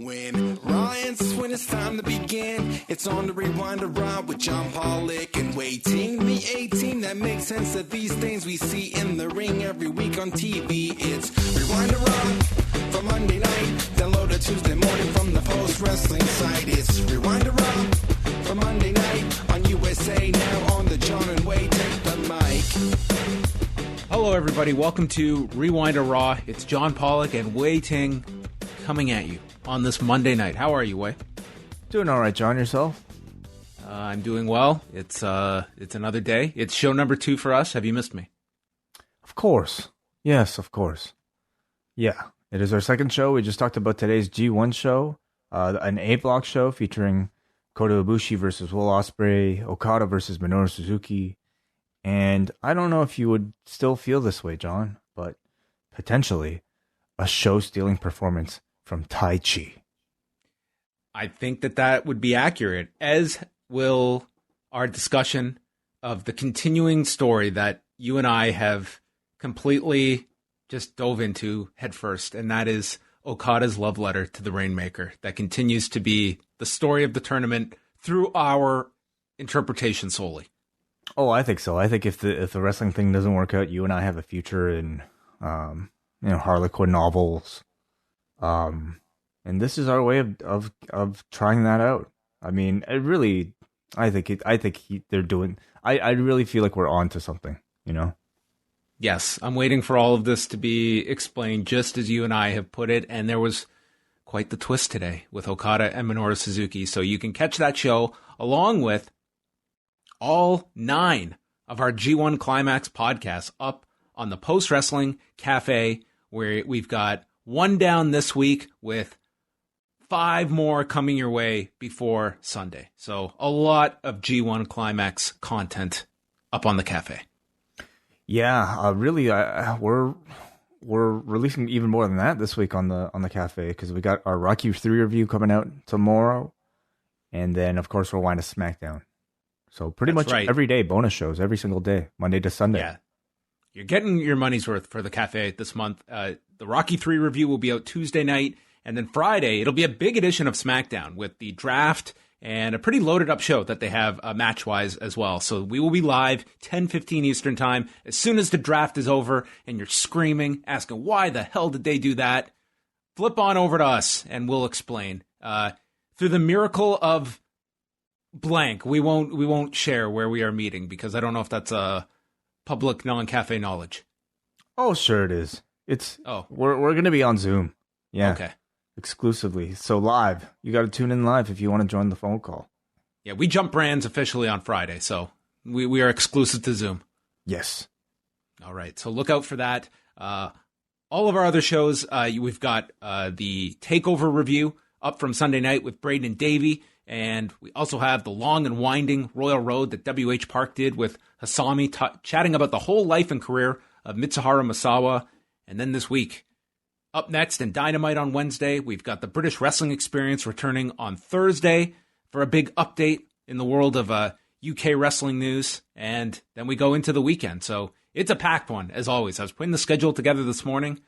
When Ryan's when it's time to begin, it's on the Rewind to Raw with John Pollock and Wai Ting. The A-Team that makes sense of these things we see in the ring every week on TV. It's Rewind to Raw for Monday night. Download it Tuesday morning from the Post Wrestling site. It's Rewind to Raw for Monday night on USA Now on the John and Wai Take the mic. Hello, everybody. Welcome to Rewind to Raw. It's John Pollock and Wai Ting coming at you on this Monday night. How are you, Wai? Doing all right, John. Yourself? I'm doing well. It's another day. It's show number 2 for us. Have you missed me? Of course. Yes, of course. Yeah, it is our second show. We just talked about today's G1 show, an A-Block show featuring Kota Ibushi versus Will Ospreay, Okada versus Minoru Suzuki. And I don't know if you would still feel this way, John, but potentially a show-stealing performance from Tai Chi. I think that would be accurate, as will our discussion of the continuing story that you and I have completely just dove into headfirst, and that is Okada's love letter to the Rainmaker that continues to be the story of the tournament through our interpretation solely. Oh, I think so. I think if the wrestling thing doesn't work out, you and I have a future in Harlequin novels. And this is our way of trying that out. I mean, they're doing. I really feel like we're on to something, you know? Yes, I'm waiting for all of this to be explained just as you and I have put it. And there was quite the twist today with Okada and Minoru Suzuki. So you can catch that show along with all 9 of our G1 Climax podcasts up on the Post Wrestling Café, where we've got 1 down this week with 5 more coming your way before Sunday. So a lot of G1 Climax content up on the Café. Yeah, really, we're releasing even more than that this week on the Café, because we got our Rocky 3 review coming out tomorrow, and then of course we'll wind to SmackDown. So pretty much every day, bonus shows every single day, Monday to Sunday. Yeah, you're getting your money's worth for the Café this month. The Rocky 3 review will be out Tuesday night, and then Friday it'll be a big edition of SmackDown with the draft and a pretty loaded up show that they have match-wise as well. So we will be live 10:15 Eastern time as soon as the draft is over and you're screaming, asking why the hell did they do that? Flip on over to us and we'll explain. Through the miracle of blank, we won't share where we are meeting because I don't know if that's a public non-Cafe knowledge. Oh, sure it is. We're going to be on Zoom. Yeah. Okay. Exclusively. So live. You got to tune in live if you want to join the phone call. Yeah, we jump brands officially on Friday, so we are exclusive to Zoom. Yes. All right. So look out for that. All of our other shows, we've got the TakeOver review up from Sunday night with Braden and Davey, and we also have the long and winding Royal Road that WH Park did with Hasami, chatting about the whole life and career of Mitsuharu Misawa. And then this week, up next in Dynamite on Wednesday, we've got the British Wrestling Experience returning on Thursday for a big update in the world of UK wrestling news. And then we go into the weekend. So it's a packed one, as always. I was putting the schedule together this morning.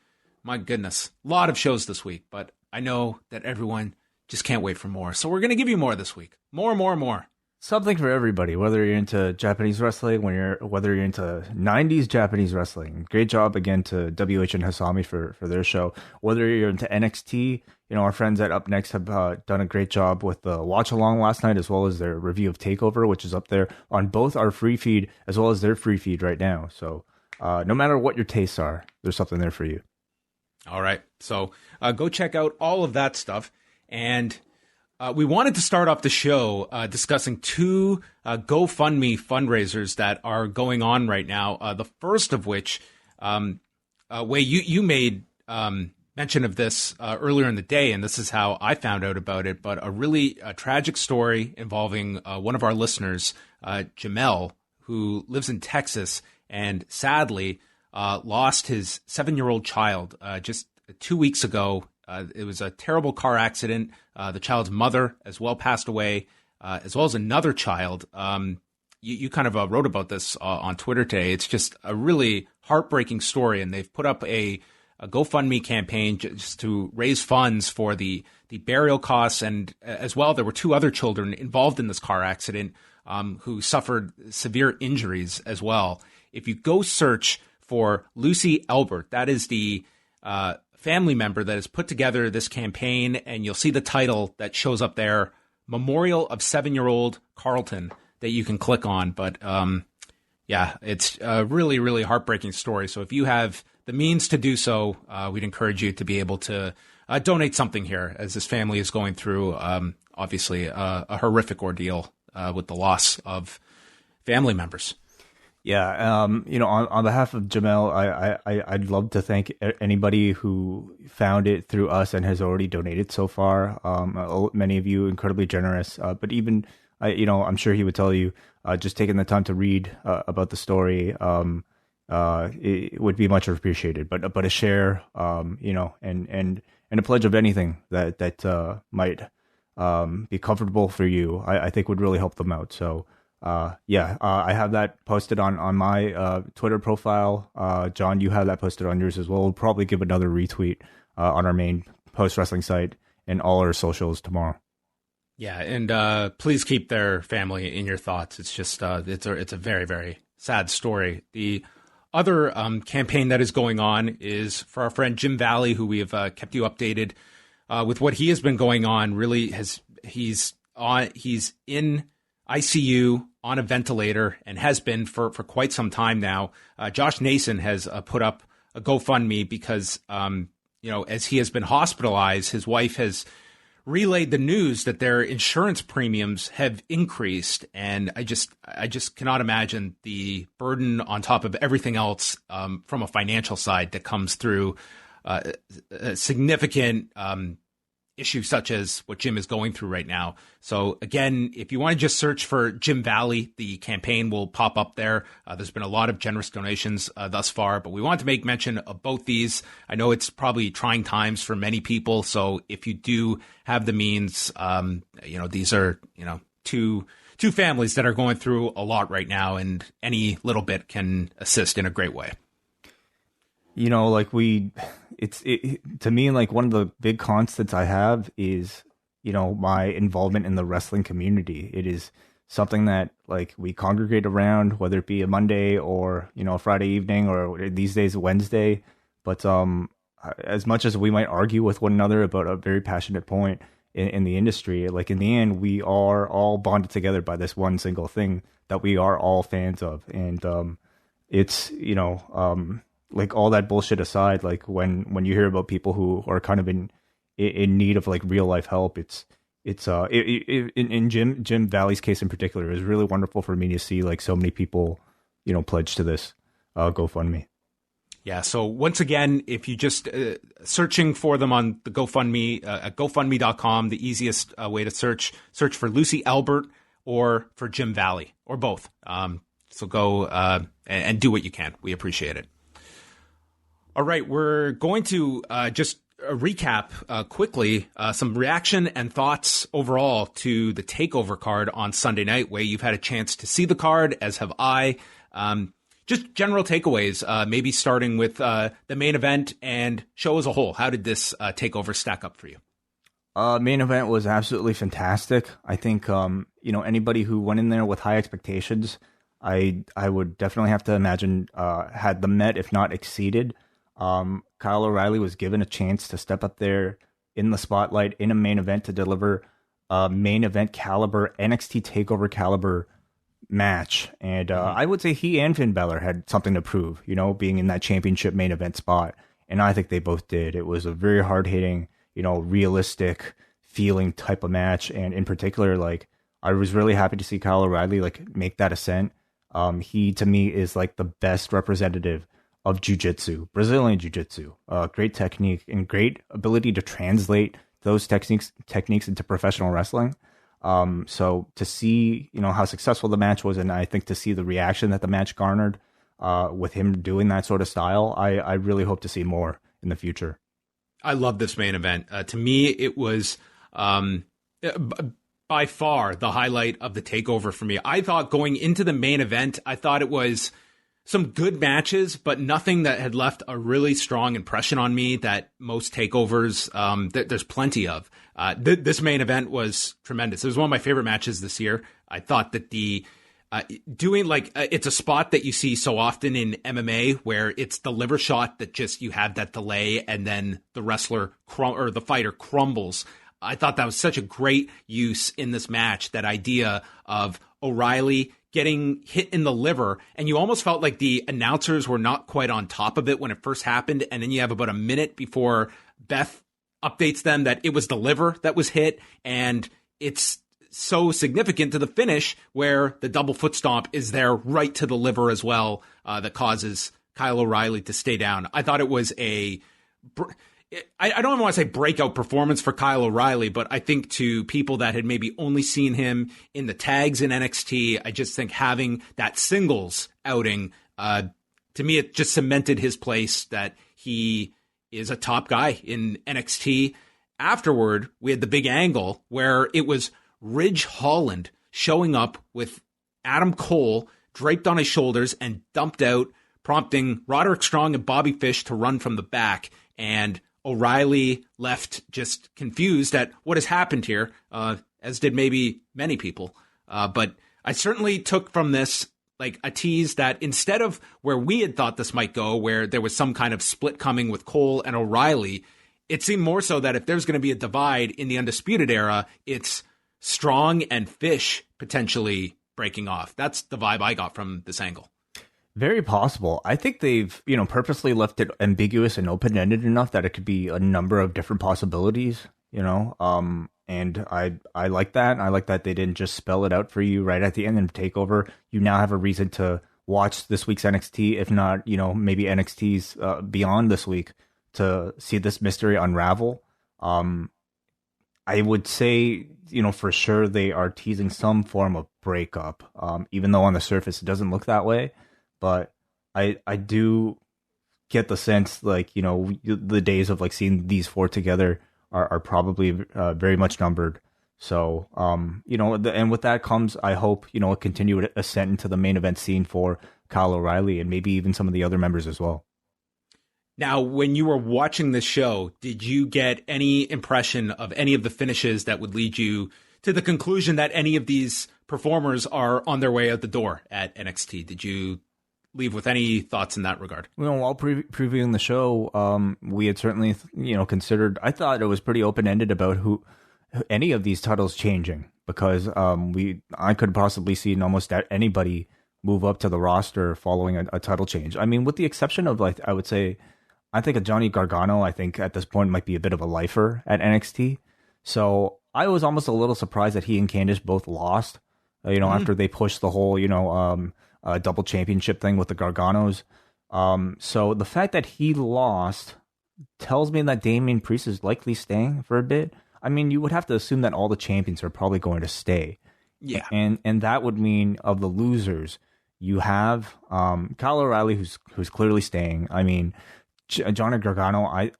My goodness, a lot of shows this week. But I know that everyone just can't wait for more. So we're going to give you more this week. More. Something for everybody, whether you're into Japanese wrestling, whether you're into 90s Japanese wrestling. Great job again to WH and Hasami for their show. Whether you're into NXT, our friends at Up Next have done a great job with the watch along last night, as well as their review of TakeOver, which is up there on both our free feed as well as their free feed right now. So no matter what your tastes are, there's something there for you. All right. So go check out all of that stuff. And we wanted to start off the show discussing 2 GoFundMe fundraisers that are going on right now. The first of which, Wai, you made mention of this earlier in the day, and this is how I found out about it, but a really tragic story involving one of our listeners, Jamel, who lives in Texas and sadly lost his 7-year-old child just 2 weeks ago. It was a terrible car accident. The child's mother as well passed away, as well as another child. You kind of wrote about this on Twitter today. It's just a really heartbreaking story, and they've put up a a GoFundMe campaign just to raise funds for the burial costs. And as well, there were 2 other children involved in this car accident who suffered severe injuries as well. If you go search for Lucy Elbert, that is the family member that has put together this campaign, and you'll see the title that shows up there, Memorial of 7-Year-Old Carlton, that you can click on. But yeah, it's a really, really heartbreaking story. So if you have the means to do so, we'd encourage you to be able to donate something here, as this family is going through, obviously, a horrific ordeal with the loss of family members. Yeah, on behalf of Jamel, I'd love to thank anybody who found it through us and has already donated so far. Many of you incredibly generous, but even I'm sure he would tell you, just taking the time to read about the story, it would be much appreciated. But a share, and a pledge of anything that might be comfortable for you, I think would really help them out. So. I have that posted on my Twitter profile. John, you have that posted on yours as well. We'll probably give another retweet on our main post wrestling site and all our socials tomorrow. Yeah, and please keep their family in your thoughts. It's just it's a very, very sad story. The other campaign that is going on is for our friend Jim Valley, who we have kept you updated with what he has been going on. Really, he's in ICU on a ventilator and has been for quite some time now. Josh Nason has put up a GoFundMe because, as he has been hospitalized, his wife has relayed the news that their insurance premiums have increased. And I just cannot imagine the burden on top of everything else from a financial side that comes through a significant issue such as what Jim is going through right now. So again, if you want to just search for Jim Valley, the campaign will pop up there. There's been a lot of generous donations thus far, but we want to make mention of both these. I know it's probably trying times for many people. So if you do have the means, these are, two families that are going through a lot right now, and any little bit can assist in a great way. To me, like, one of the big constants I have is, my involvement in the wrestling community. It is something that, like, we congregate around, whether it be a Monday or, a Friday evening, or these days a Wednesday. But as much as we might argue with one another about a very passionate point in the industry, like, in the end, we are all bonded together by this one single thing that we are all fans of. And it's, like, all that bullshit aside, like, when you hear about people who are kind of in need of, like, real life help, it's in Jim Valley's case in particular, is really wonderful for me to see, like, so many people, pledge to this GoFundMe. Yeah. So once again, if you just searching for them on the GoFundMe at GoFundMe.com, the easiest way to search for Lucy Elbert or for Jim Valley, or both. So go and do what you can. We appreciate it. All right, we're going to just recap quickly some reaction and thoughts overall to the TakeOver card on Sunday night. Wei, you've had a chance to see the card, as have I. Just general takeaways, maybe starting with the main event and show as a whole. How did this TakeOver stack up for you? Main event was absolutely fantastic. I think, anybody who went in there with high expectations, I would definitely have to imagine had them met, if not exceeded. Kyle O'Reilly was given a chance to step up there in the spotlight in a main event to deliver a main event caliber, NXT TakeOver caliber match. And I would say he and Finn Balor had something to prove, being in that championship main event spot. And I think they both did. It was a very hard-hitting, realistic feeling type of match. And in particular, like, I was really happy to see Kyle O'Reilly, like, make that ascent. He, to me, is, like, the best representative of jiu-jitsu, Brazilian jiu-jitsu. Great technique and great ability to translate those techniques into professional wrestling. So to see, how successful the match was, and I think to see the reaction that the match garnered with him doing that sort of style, I really hope to see more in the future. I love this main event. To me, it was by far the highlight of the TakeOver for me. I thought going into the main event, I thought it was some good matches, but nothing that had left a really strong impression on me that most takeovers, there's plenty of. This main event was tremendous. It was one of my favorite matches this year. I thought that it's a spot that you see so often in MMA where it's the liver shot that just you have that delay and then the wrestler or the fighter crumbles. I thought that was such a great use in this match, that idea of O'Reilly getting hit in the liver, and you almost felt like the announcers were not quite on top of it when it first happened, and then you have about a minute before Beth updates them that it was the liver that was hit, and it's so significant to the finish where the double foot stomp is there right to the liver as well, that causes Kyle O'Reilly to stay down. I thought it was I don't even want to say breakout performance for Kyle O'Reilly, but I think to people that had maybe only seen him in the tags in NXT, I just think having that singles outing, to me, it just cemented his place that he is a top guy in NXT. Afterward, we had the big angle where it was Ridge Holland showing up with Adam Cole draped on his shoulders and dumped out, prompting Roderick Strong and Bobby Fish to run from the back. And O'Reilly left just confused at what has happened here, as did maybe many people. But I certainly took from this like a tease that instead of where we had thought this might go, where there was some kind of split coming with Cole and O'Reilly, it seemed more so that if there's going to be a divide in the Undisputed Era, it's Strong and Fish potentially breaking off. That's the vibe I got from this angle. Very possible. I think they've, purposely left it ambiguous and open-ended enough that it could be a number of different possibilities, and I like that. I like that they didn't just spell it out for you right at the end and TakeOver. You now have a reason to watch this week's NXT, if not, maybe NXT's beyond this week, to see this mystery unravel. I would say, for sure they are teasing some form of breakup, even though on the surface it doesn't look that way. But I do get the sense, the days of seeing these four together are probably very much numbered. So, and with that comes, I hope, a continued ascent into the main event scene for Kyle O'Reilly and maybe even some of the other members as well. Now, when you were watching this show, did you get any impression of any of the finishes that would lead you to the conclusion that any of these performers are on their way out the door at NXT? Did you leave with any thoughts in that regard? While previewing the show, we had certainly, considered, I thought it was pretty open-ended about who any of these titles changing, because I could possibly see almost anybody move up to the roster following a title change. I mean, with the exception of, I would say, I think a Johnny Gargano, I think at this point might be a bit of a lifer at NXT. So I was almost a little surprised that he and Candice both lost, after they pushed the whole, double championship thing with the Garganos. So the fact that he lost tells me that Damian Priest is likely staying for a bit. I mean, you would have to assume that all the champions are probably going to stay. Yeah. And that would mean of the losers, you have Kyle O'Reilly, who's clearly staying. I mean, Johnny Gargano, I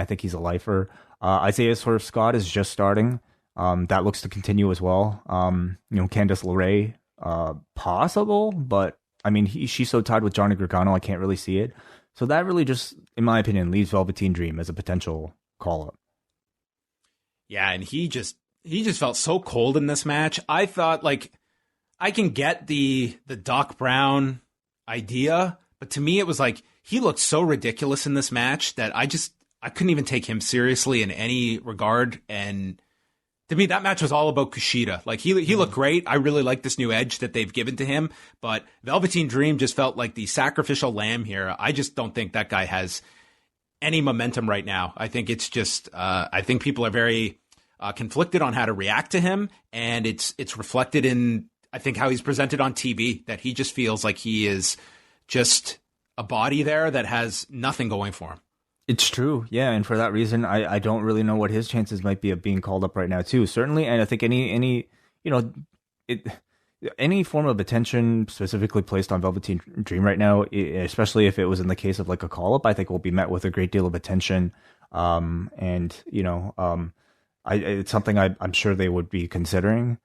think he's a lifer. Isaiah Swerve Scott is just starting. That looks to continue as well. Candice LeRae, possible, but I mean, she's so tied with Johnny Gargano, I can't really see it. So that really just, in my opinion, leaves Velveteen Dream as a potential call-up. Yeah, and he just felt so cold in this match. I thought, I can get the Doc Brown idea, but to me it was he looked so ridiculous in this match that I couldn't even take him seriously in any regard. And to me, that match was all about Kushida. He looked great. I really like this new edge that they've given to him, but Velveteen Dream just felt like the sacrificial lamb here. I just don't think that guy has any momentum right now. I think it's just, I think people are very conflicted on how to react to him, and it's reflected in, I think, how he's presented on TV, that he just feels like he is just a body there that has nothing going for him. It's true, yeah, and for that reason, I don't really know what his chances might be of being called up right now too. Certainly, and I think any form of attention specifically placed on Velveteen Dream right now, especially if it was in the case of a call up, I think will be met with a great deal of attention. It's something I'm sure they would be considering.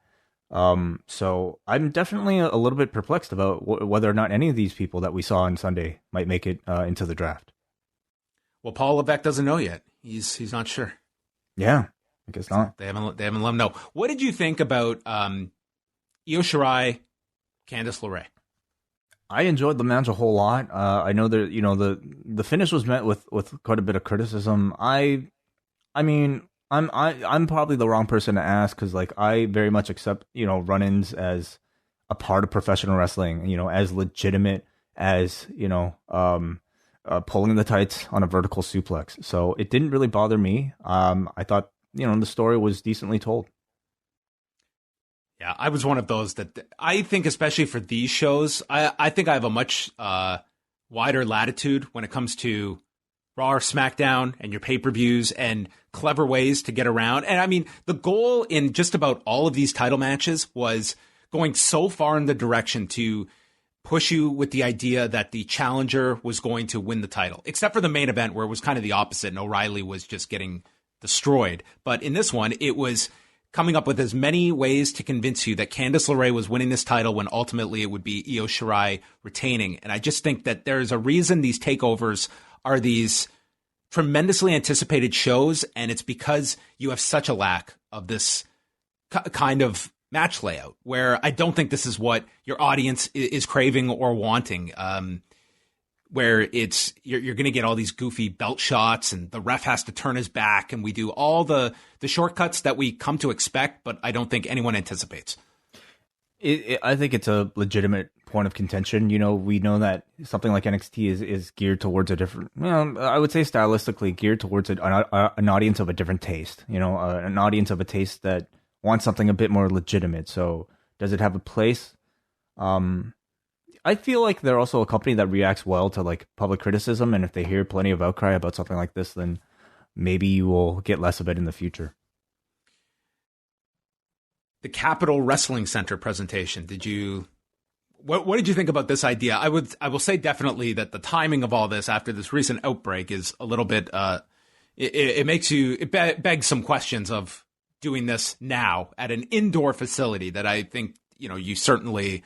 So I'm definitely a little bit perplexed about whether or not any of these people that we saw on Sunday might make it into the draft. Well, Paul Levesque doesn't know yet. He's not sure. Yeah, I guess not. They haven't let him know. What did you think about Io Shirai, Candice LeRae? I enjoyed the match a whole lot. I know that the finish was met with quite a bit of criticism. I mean, I'm probably the wrong person to ask because like I very much accept run-ins as a part of professional wrestling. As legitimate as pulling the tights on a vertical suplex. So it didn't really bother me. I thought the story was decently told. Yeah, I was one of those that I think, especially for these shows, I think I have a much wider latitude when it comes to Raw or SmackDown and your pay-per-views and clever ways to get around. And I mean, the goal in just about all of these title matches was going so far in the direction to push you with the idea that the challenger was going to win the title, except for the main event where it was kind of the opposite and O'Reilly was just getting destroyed. But in this one, it was coming up with as many ways to convince you that Candice LeRae was winning this title when ultimately it would be Io Shirai retaining. And I just think that there's a reason these takeovers are these tremendously anticipated shows, and it's because you have such a lack of this kind of match layout where I don't think this is what your audience is craving or wanting. Where it's you're going to get all these goofy belt shots and the ref has to turn his back and we do all the shortcuts that we come to expect, but I don't think anyone anticipates. I think it's a legitimate point of contention. We know that something like NXT is geared towards a different, I would say stylistically geared towards an audience of a different taste, an audience of a taste that wants something a bit more legitimate. So does it have a place? I feel like they're also a company that reacts well to like public criticism, and if they hear plenty of outcry about something like this, then maybe you will get less of it in the future. The Capitol Wrestling Center presentation. What did you think about this idea? I will say definitely that the timing of all this after this recent outbreak is a little bit. It begs some questions of doing this now at an indoor facility that I think you certainly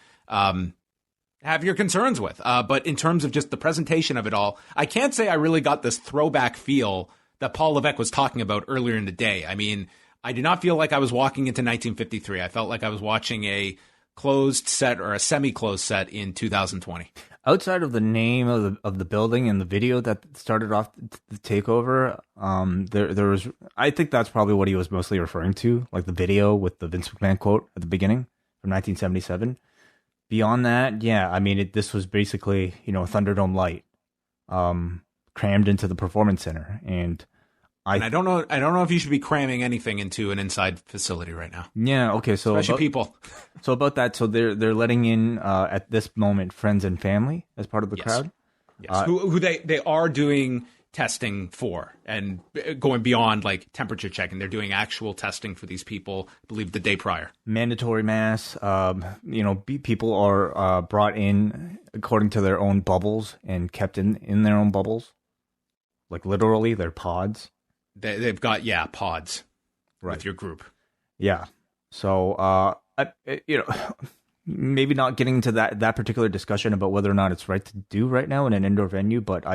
have your concerns with. But in terms of just the presentation of it all, I can't say I really got this throwback feel that Paul Levesque was talking about earlier in the day. I mean, I did not feel like I was walking into 1953. I felt like I was watching a closed set or a semi-closed set in 2020. Outside of the name of the building and the video that started off the takeover, there was, I think that's probably what he was mostly referring to, like the video with the Vince McMahon quote at the beginning from 1977. Beyond that, yeah, I mean, this was basically, a Thunderdome light, crammed into the Performance Center, and I don't know if you should be cramming anything into an inside facility right now. Yeah, okay, so especially people. So about that, so they're letting in at this moment friends and family as part of the crowd. Yes, who they are doing testing for and going beyond like temperature checking. They're doing actual testing for these people, I believe, the day prior. Mandatory masks. People are brought in according to their own bubbles and kept in their own bubbles. Like literally, they're pods. They've got, pods with your group. Yeah. So, maybe not getting into that particular discussion about whether or not it's right to do right now in an indoor venue, but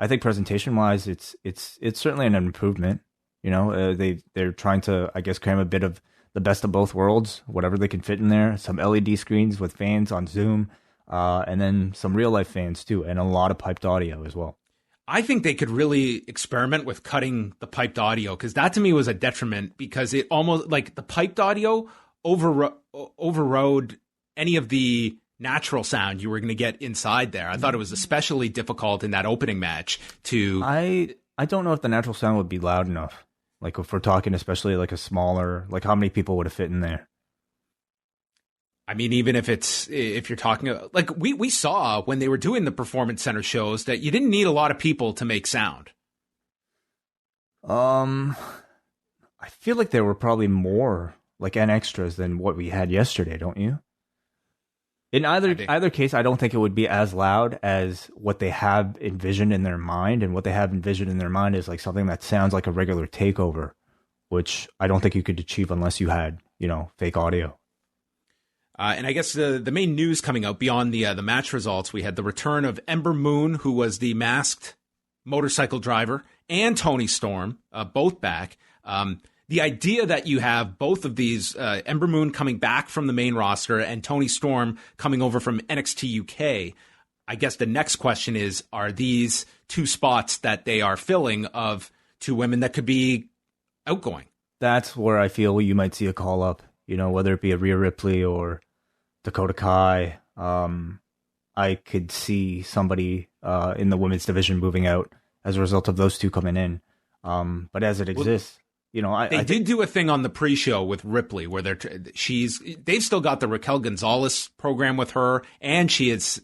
I think presentation wise, it's certainly an improvement. They're trying to, I guess, cram a bit of the best of both worlds, whatever they can fit in there. Some LED screens with fans on Zoom, and then some real life fans too, and a lot of piped audio as well. I think they could really experiment with cutting the piped audio, because that to me was a detriment, because it almost like the piped audio overrode any of the natural sound you were going to get inside there. I thought it was especially difficult in that opening match to... I don't know if the natural sound would be loud enough. Like if we're talking especially like a smaller, like how many people would have fit in there? I mean, even if you're talking, like we saw when they were doing the Performance Center shows that you didn't need a lot of people to make sound. I feel like there were probably more like N extras than what we had yesterday, don't you? In either case, I don't think it would be as loud as what they have envisioned in their mind, and what they have envisioned in their mind is like something that sounds like a regular takeover, which I don't think you could achieve unless you had, fake audio. And I guess the main news coming out beyond the match results, we had the return of Ember Moon, who was the masked motorcycle driver, and Toni Storm, both back. The idea that you have both of these, Ember Moon coming back from the main roster and Toni Storm coming over from NXT UK, I guess the next question is, are these two spots that they are filling of two women that could be outgoing? That's where I feel you might see a call up, whether it be a Rhea Ripley or Dakota Kai. I could see somebody in the women's division moving out as a result of those two coming in. But as it exists, they did do a thing on the pre-show with Ripley where they've still got the Raquel Gonzalez program with her, and she has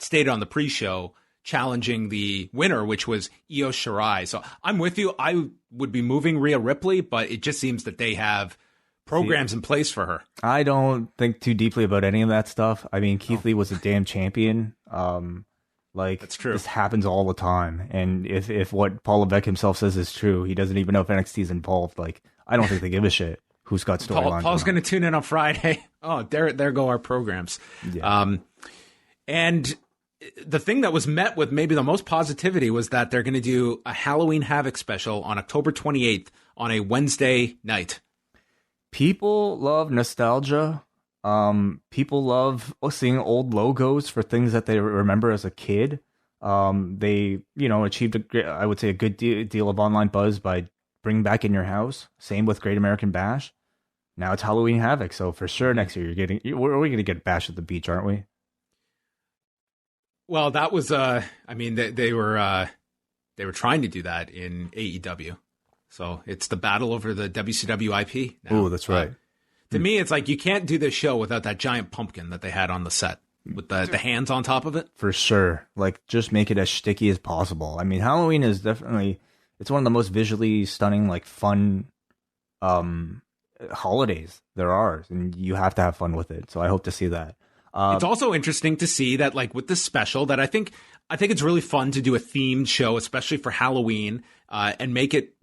stated on the pre-show challenging the winner, which was Io Shirai. So I'm with you. I would be moving Rhea Ripley, but it just seems that they have programs in place for her. I don't think too deeply about any of that stuff. I mean, Keith Lee was a damn champion. That's true. This happens all the time. And if what Paul Levesque himself says is true, he doesn't even know if NXT is involved. I don't think they give a shit who's got storylines. Paul's going to tune in on Friday. Oh, there go our programs. Yeah. And the thing that was met with maybe the most positivity was that they're going to do a Halloween Havoc special on October 28th on a Wednesday night. People love nostalgia. People love seeing old logos for things that they remember as a kid. They, achieved a good deal of online buzz by bringing back In Your House. Same with Great American Bash. Now it's Halloween Havoc. So for sure next year we're going to get Bash at the Beach, aren't we? Well, that was, they were trying to do that in AEW. So it's the battle over the WCW IP now. Oh, that's right. To me, it's like you can't do this show without that giant pumpkin that they had on the set with the hands on top of it. For sure. Just make it as sticky as possible. I mean, Halloween is definitely, it's one of the most visually stunning, fun holidays there are. And you have to have fun with it. So I hope to see that. It's also interesting to see that, with this special, that I think it's really fun to do a themed show, especially for Halloween, and make it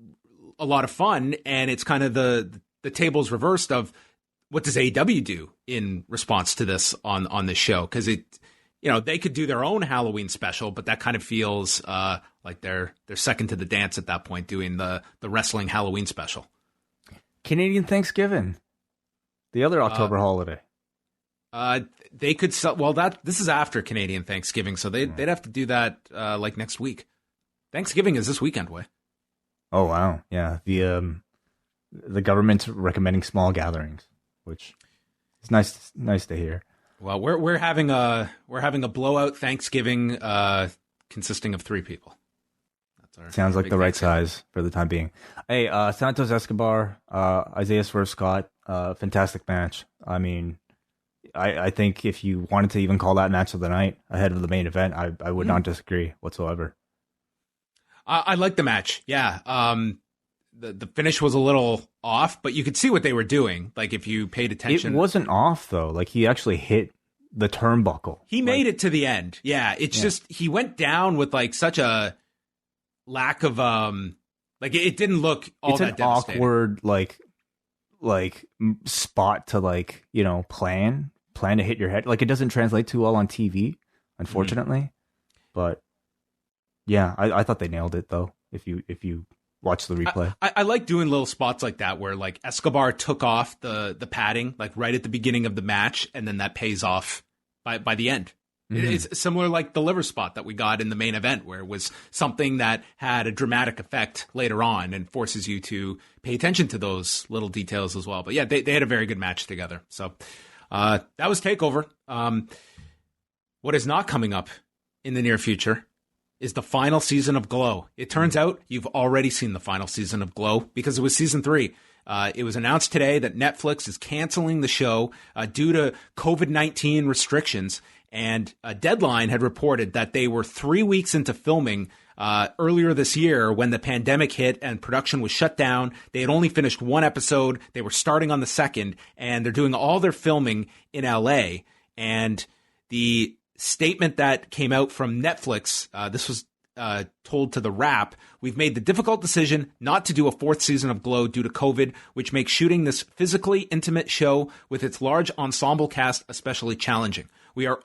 a lot of fun. And it's kind of the tables reversed of what does AEW do in response to this on this show? Because they could do their own Halloween special, but that kind of feels like they're second to the dance at that point, doing the wrestling Halloween special. Canadian Thanksgiving, the other October holiday. They could sell. Well, this is after Canadian Thanksgiving, so they'd have to do that next week. Thanksgiving is this weekend, way. Oh wow, yeah. The government's recommending small gatherings, which is nice to hear. Well, we're having a blowout Thanksgiving consisting of 3 people. Sounds like the right size for the time being. Hey, Santos Escobar, Isaiah Swerve Scott, fantastic match. I mean, I think if you wanted to even call that match of the night ahead of the main event, I would not disagree whatsoever. I like the match. Yeah. The finish was a little off, but you could see what they were doing. If you paid attention, it wasn't off though. He actually hit the turnbuckle. He made it to the end. Yeah. It's just, he went down with such a lack of, it didn't look all that devastating. Awkward, spot to plan to hit your head. It doesn't translate too well on TV, unfortunately. But yeah, I thought they nailed it though. If you watch the replay, I like doing little spots like that where Escobar took off the padding right at the beginning of the match, and then that pays off by the end. Mm-hmm. It's similar the liver spot that we got in the main event, where it was something that had a dramatic effect later on and forces you to pay attention to those little details as well. But yeah, they had a very good match together. So that was TakeOver. What is not coming up in the near future is the final season of Glow. It turns out you've already seen the final season of Glow because it was season 3. It was announced today that Netflix is canceling the show due to COVID-19 restrictions. And Deadline had reported that they were 3 weeks into filming earlier this year when the pandemic hit and production was shut down. They had only finished 1 episode. They were starting on the 2nd, and they're doing all their filming in LA. And the statement that came out from Netflix, this was told to The Wrap, we've made the difficult decision not to do a fourth season of Glow due to COVID, which makes shooting this physically intimate show with its large ensemble cast especially challenging. We are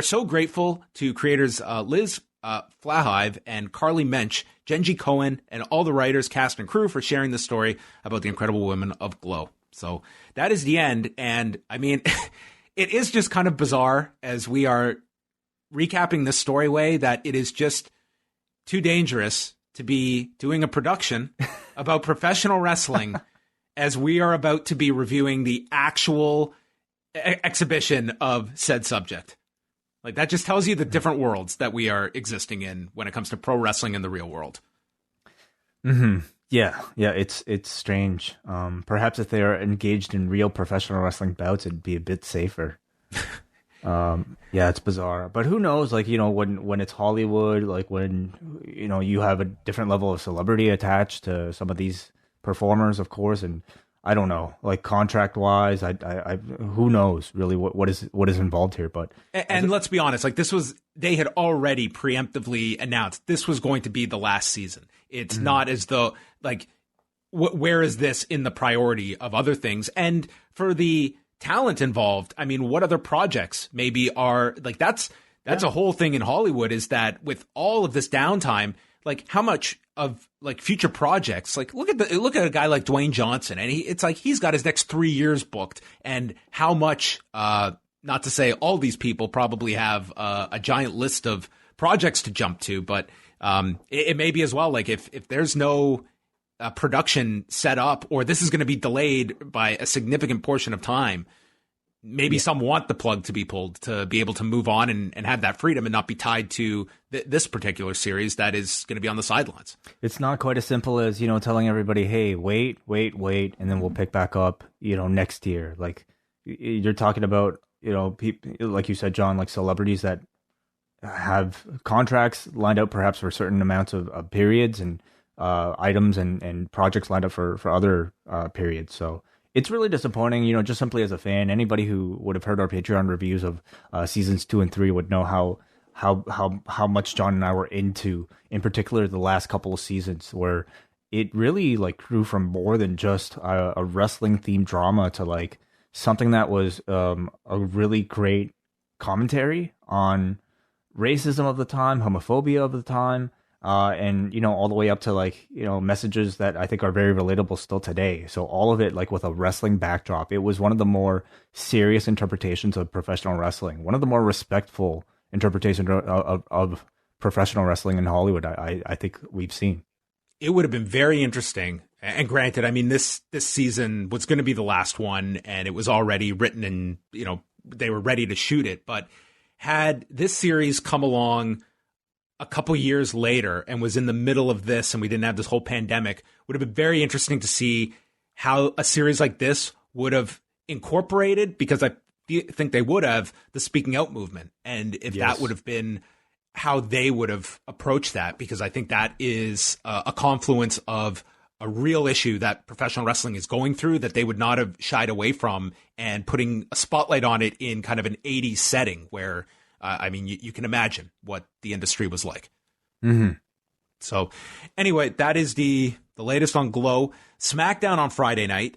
so grateful to creators Liz Flahive and Carly Mensch, Genji Cohen, and all the writers, cast, and crew for sharing the story about the incredible women of Glow. So that is the end. And I mean, it is just kind of bizarre as we are recapping this story way that it is just too dangerous to be doing a production about professional wrestling as we are about to be reviewing the actual exhibition of said subject. Like, that just tells you the different worlds that we are existing in when it comes to pro wrestling in the real world. Mm-hmm. Yeah, it's strange. Perhaps if they are engaged in real professional wrestling bouts, it'd be a bit safer. Yeah, it's bizarre. But who knows, like, when it's Hollywood, like when, you have a different level of celebrity attached to some of these performers, of course, and I don't know, like contract wise, I who knows really what is involved here. But and let's be honest, like they had already preemptively announced this was going to be the last season. It's not as though like where is this in the priority of other things? And for the talent involved, I mean, what other projects maybe are like that's a whole thing in Hollywood, is that with all of this downtime, like how much of like future projects, like look at a guy like Dwayne Johnson, and it's like he's got his next 3 years booked, and how much not to say all these people probably have a giant list of projects to jump to, but it may be as well, like if there's no production set up, or this is going to be delayed by a significant portion of time, maybe some want the plug to be pulled to be able to move on and have that freedom and not be tied to this particular series that is going to be on the sidelines. It's not quite as simple as, telling everybody, hey, wait, and then we'll pick back up, next year. Like you're talking about, people, like you said, John, like celebrities that have contracts lined out perhaps for certain amounts of periods and items and projects lined up for other periods. So it's really disappointing, just simply as a fan. Anybody who would have heard our Patreon reviews of seasons 2 and 3 would know how much John and I were into, in particular, the last couple of seasons, where it really like grew from more than just a wrestling themed drama to like something that was a really great commentary on racism of the time, homophobia of the time, and all the way up to like messages that I think are very relatable still today. So all of it like with a wrestling backdrop. It was one of the more serious interpretations of professional wrestling, one of the more respectful interpretations of professional wrestling in Hollywood I think we've seen. It would have been very interesting. And granted, I mean, this season was going to be the last one, and it was already written, and they were ready to shoot it. But had this series come along a couple years later and was in the middle of this, and we didn't have this whole pandemic, would have been very interesting to see how a series like this would have incorporated, because I think they would have, the speaking out movement, and if that would have been how they would have approached that, because I think that is a confluence of a real issue that professional wrestling is going through that they would not have shied away from, and putting a spotlight on it in kind of an 80s setting where I mean, you can imagine what the industry was like. Mm-hmm. So anyway, that is the latest on Glow. SmackDown on Friday night,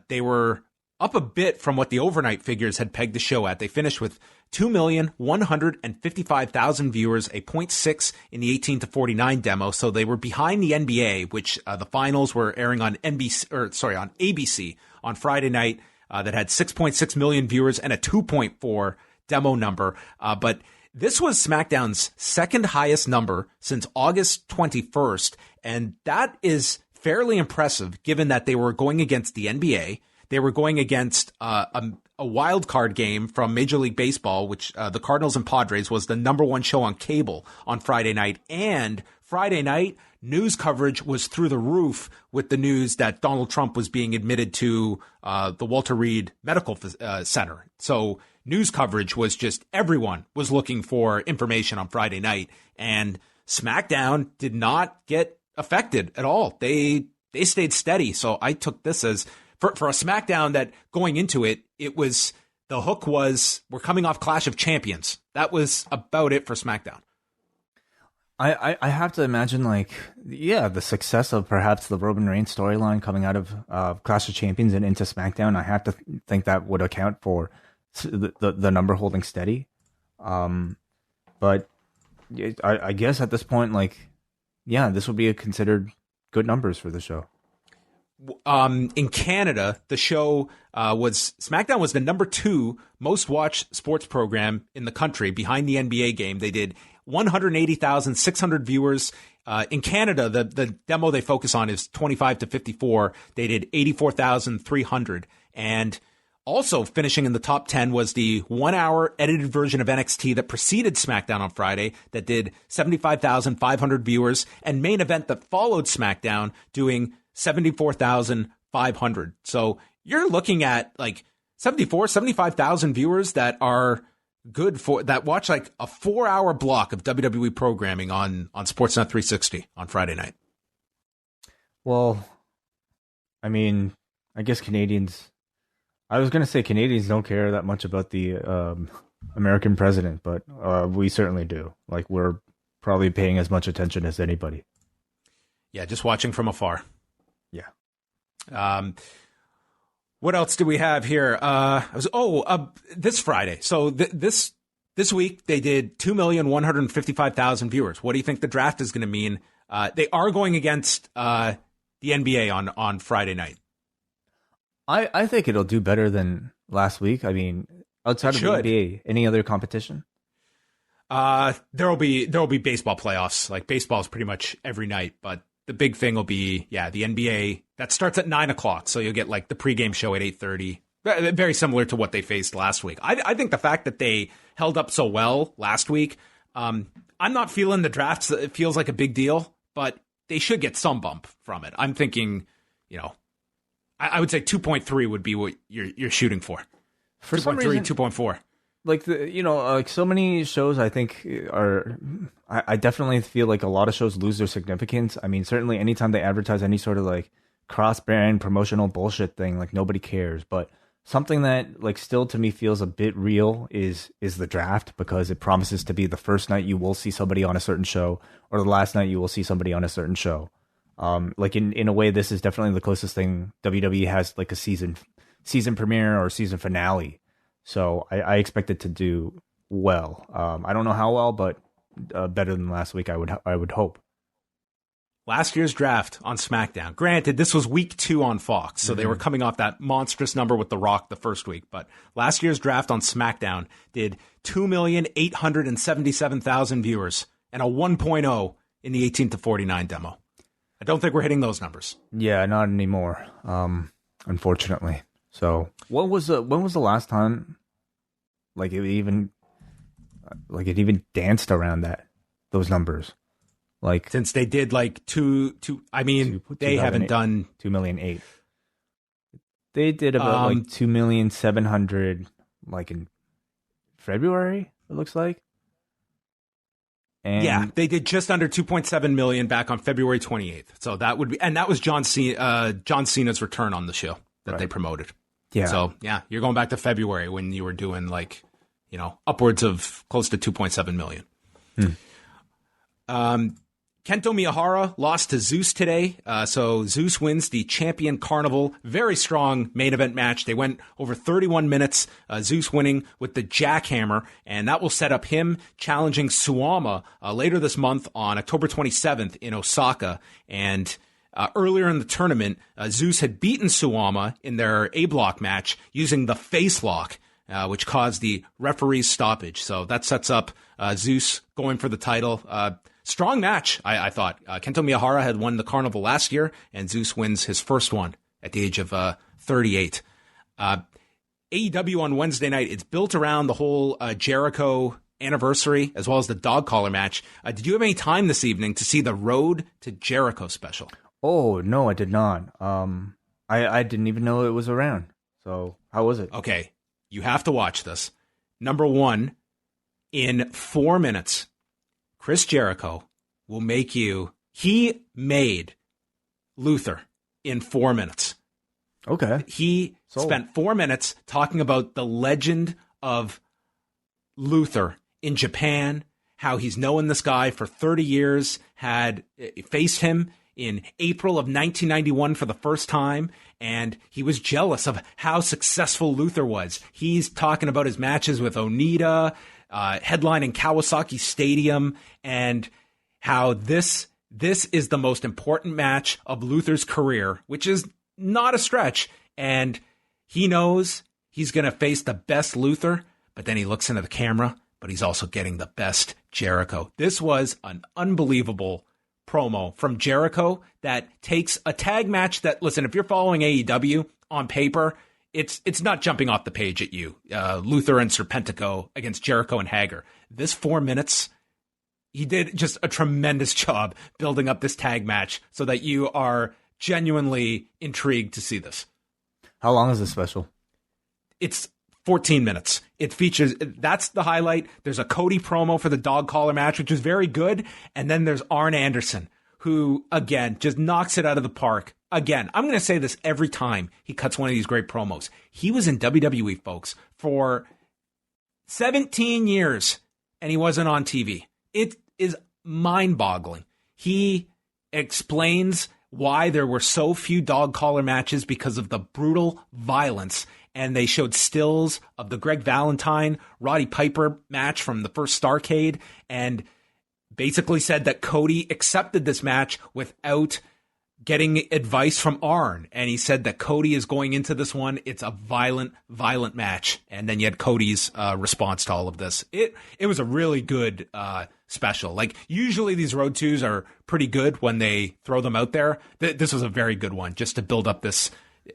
they were up a bit from what the overnight figures had pegged the show at. They finished with 2,155,000 viewers, a 0.6 in the 18 to 49 demo. So they were behind the NBA, which the finals were airing on on ABC on Friday night, that had 6.6 million viewers and a 2.4 demo number. But this was SmackDown's second highest number since August 21st. And that is fairly impressive, given that they were going against the NBA. They were going against a wild card game from Major League Baseball, which the Cardinals and Padres was the number one show on cable on Friday night. And Friday night, news coverage was through the roof with the news that Donald Trump was being admitted to the Walter Reed Medical Center. So news coverage was just, everyone was looking for information on Friday night, and SmackDown did not get affected at all. They stayed steady. So I took this as, for a SmackDown that going into it, the hook was, we're coming off Clash of Champions. That was about it for SmackDown. I have to imagine, like, yeah, the success of perhaps the Roman Reigns storyline coming out of Clash of Champions and into SmackDown. I have to think that would account for the number holding steady. But I guess at this point, like, yeah, this would be considered good numbers for the show. In Canada, the show SmackDown was the number 2 most watched sports program in the country behind the NBA game. They did 180,600 viewers. In Canada, the demo they focus on is 25 to 54. They did 84,300. And also finishing in the top 10 was the 1-hour edited version of NXT that preceded SmackDown on Friday that did 75,500 viewers, and main event that followed SmackDown doing 74,500. So you're looking at like 75,000 viewers that are good that watch like a 4-hour block of WWE programming on Sportsnet 360 on Friday night. Well, I mean, I guess I was going to say Canadians don't care that much about the American president, but we certainly do. Like, we're probably paying as much attention as anybody. Yeah, just watching from afar. Yeah. What else do we have here? This Friday. So this week they did 2,155,000 viewers. What do you think the draft is going to mean? They are going against the NBA on Friday night. I think it'll do better than last week. I mean, outside of the NBA, any other competition? There'll be baseball playoffs. Like, baseball is pretty much every night, but the big thing will be, the NBA. That starts at 9:00, so you'll get like the pregame show at 8:30. Very similar to what they faced last week. I think the fact that they held up so well last week, I'm not feeling the drafts. It feels like a big deal, but they should get some bump from it. I'm thinking, I would say 2.3 would be what you're shooting for. For 2.3, some reason, 2.4. Like like so many shows, I think I definitely feel like a lot of shows lose their significance. I mean, certainly anytime they advertise any sort of like cross-brand promotional bullshit thing, like, nobody cares. But something that, like, still to me feels a bit real is the draft, because it promises to be the first night you will see somebody on a certain show, or the last night you will see somebody on a certain show. Like, in a way, this is definitely the closest thing WWE has, like, a season premiere or season finale. So I expect it to do well. I don't know how well, but better than last week, I would hope. Last year's draft on SmackDown. Granted, this was week 2 on Fox, so they were coming off that monstrous number with The Rock the first week. But last year's draft on SmackDown did 2,877,000 viewers and a 1.0 in the 18 to 49 demo. I don't think we're hitting those numbers. Yeah, not anymore, unfortunately. So when was the last time like it even danced around those numbers? Like, since they did like they haven't done 2,000,008. They did about like 2,700,000 like in February, it looks like. And they did just under 2.7 million back on February 28th. So that would be, and that was John Cena's return on the show that they promoted. Yeah. So you're going back to February when you were doing like, upwards of close to 2.7 million. Kento Miyahara lost to Zeus today. So Zeus wins the Champion Carnival. Very strong main event match. They went over 31 minutes. Zeus winning with the jackhammer, and that will set up him challenging Suwama later this month on October 27th in Osaka. And earlier in the tournament, Zeus had beaten Suwama in their A-block match using the face lock, which caused the referee's stoppage. So that sets up Zeus going for the title. Strong match, I thought. Kento Miyahara had won the Carnival last year, and Zeus wins his first one at the age of 38. AEW on Wednesday night, it's built around the whole Jericho anniversary, as well as the dog collar match. Did you have any time this evening to see the Road to Jericho special? Oh, no, I did not. I didn't even know it was around. So how was it? Okay, you have to watch this. Number one, in 4 minutes, Chris Jericho will make you... He made Luther in 4 minutes. Okay. He spent 4 minutes talking about the legend of Luther in Japan, how he's known this guy for 30 years, had faced him in April of 1991 for the first time, and he was jealous of how successful Luther was. He's talking about his matches with Onita, headlining Kawasaki Stadium, and how this is the most important match of Luther's career, which is not a stretch. And he knows he's going to face the best Luther, but then he looks into the camera, but he's also getting the best Jericho. This was an unbelievable promo from Jericho that takes a tag match that, listen, if you're following AEW on paper, it's not jumping off the page at you. Luther and Serpentico against Jericho and Hager. This 4 minutes, he did just a tremendous job building up this tag match so that you are genuinely intrigued to see this. How long is this special? It's 14 minutes. It features, that's the highlight. There's a Cody promo for the dog collar match, which is very good. And then there's Arn Anderson, who, again, just knocks it out of the park. Again, I'm going to say this every time he cuts one of these great promos. He was in WWE, folks, for 17 years, and he wasn't on TV. It is mind-boggling. He explains why there were so few dog collar matches because of the brutal violence. And they showed stills of the Greg Valentine, Roddy Piper match from the first Starrcade, and basically said that Cody accepted this match without getting advice from Arn. And he said that Cody is going into this one. It's a violent match. And then you had Cody's response to all of this. It was a really good special. Like, usually these Road 2s are pretty good when they throw them out there. This was a very good one just to build up this.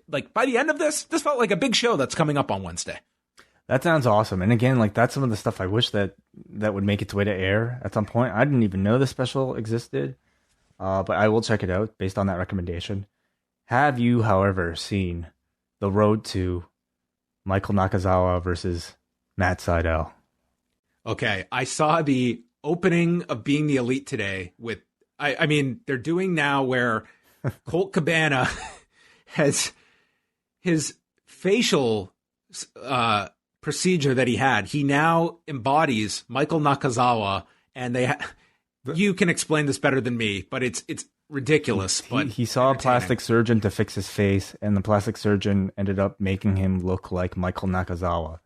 Like, by the end of this felt like a big show that's coming up on Wednesday. That sounds awesome. And again, like, that's some of the stuff I wish that would make its way to air at some point. I didn't even know the special existed, but I will check it out based on that recommendation. Have you, however, seen the Road to Michael Nakazawa versus Matt Sydal? Okay, I saw the opening of Being the Elite today with, I mean, they're doing now where Colt Cabana has his facial procedure that he had. He now embodies Michael Nakazawa, and you can explain this better than me, but it's ridiculous. But he saw a plastic surgeon to fix his face, and the plastic surgeon ended up making him look like Michael Nakazawa.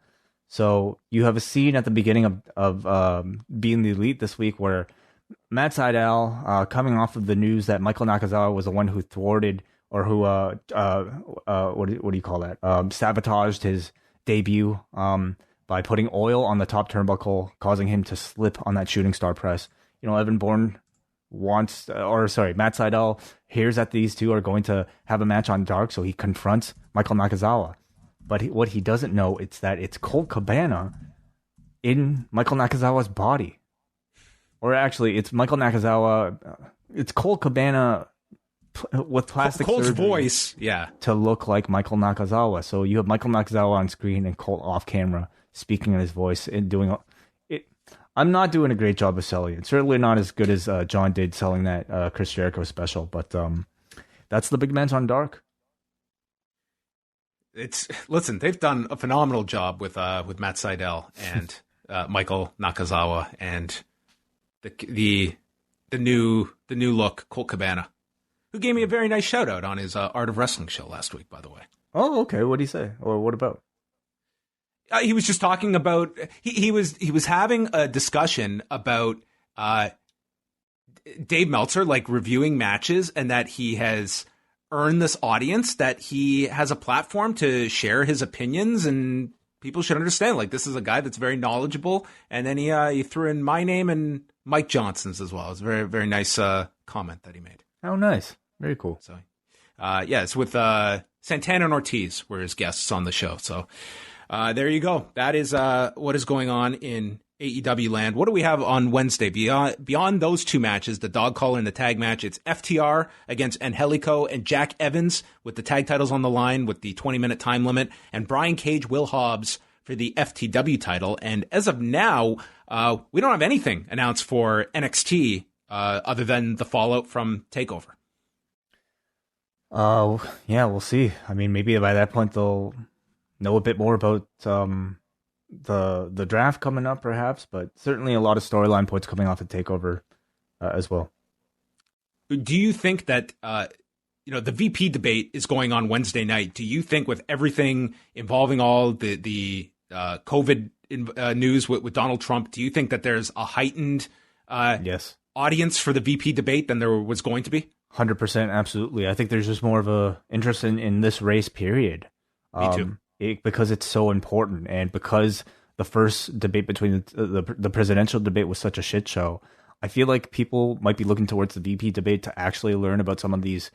So you have a scene at the beginning of Being the Elite this week where Matt Sydal, coming off of the news that Michael Nakazawa was the one who thwarted or who what do you call that? Sabotaged his debut by putting oil on the top turnbuckle, causing him to slip on that shooting star press. You know, Evan Bourne Matt Sydal hears that these two are going to have a match on Dark, so he confronts Michael Nakazawa. But what he doesn't know is that it's Colt Cabana in Michael Nakazawa's body. Or actually, it's Michael Nakazawa, it's Colt Cabana with plastic Colt's surgery voice, yeah, to look like Michael Nakazawa. So you have Michael Nakazawa on screen and Colt off camera speaking in his voice and doing it. I'm not doing a great job of selling it. Certainly not as good as John did selling that Chris Jericho special. But that's the big match on Dark. Listen, they've done a phenomenal job with Matt Sydal and Michael Nakazawa and the new look Colt Cabana, who gave me a very nice shout out on his Art of Wrestling show last week, by the way. Oh, okay. What did he say? Or what about? He was just talking about he was having a discussion about Dave Meltzer, like, reviewing matches, and that he has earned this audience, that he has a platform to share his opinions, and people should understand, like, this is a guy that's very knowledgeable. And then he threw in my name and Mike Johnson's as well. It's a very, very nice comment that he made. Oh, nice. Very cool. So, it's with Santana and Ortiz were his guests on the show. So there you go. That is what is going on in AEW land. What do we have on Wednesday? Beyond those two matches, the dog collar and the tag match, it's FTR against Angelico and Jack Evans with the tag titles on the line with the 20-minute time limit, and Brian Cage, Will Hobbs for the FTW title. And as of now, we don't have anything announced for NXT other than the fallout from TakeOver. Yeah, we'll see. I mean, maybe by that point they'll know a bit more about the draft coming up, perhaps, but certainly a lot of storyline points coming off the TakeOver as well. Do you think that the VP debate is going on Wednesday night? Do you think with everything involving all the COVID news with Donald Trump, do you think that there's a heightened audience for the VP debate than there was going to be? 100%, absolutely. I think there's just more of a interest in this race, period. Me too. Because it's so important, and because the first debate between the presidential debate was such a shit show, I feel like people might be looking towards the VP debate to actually learn about some of these.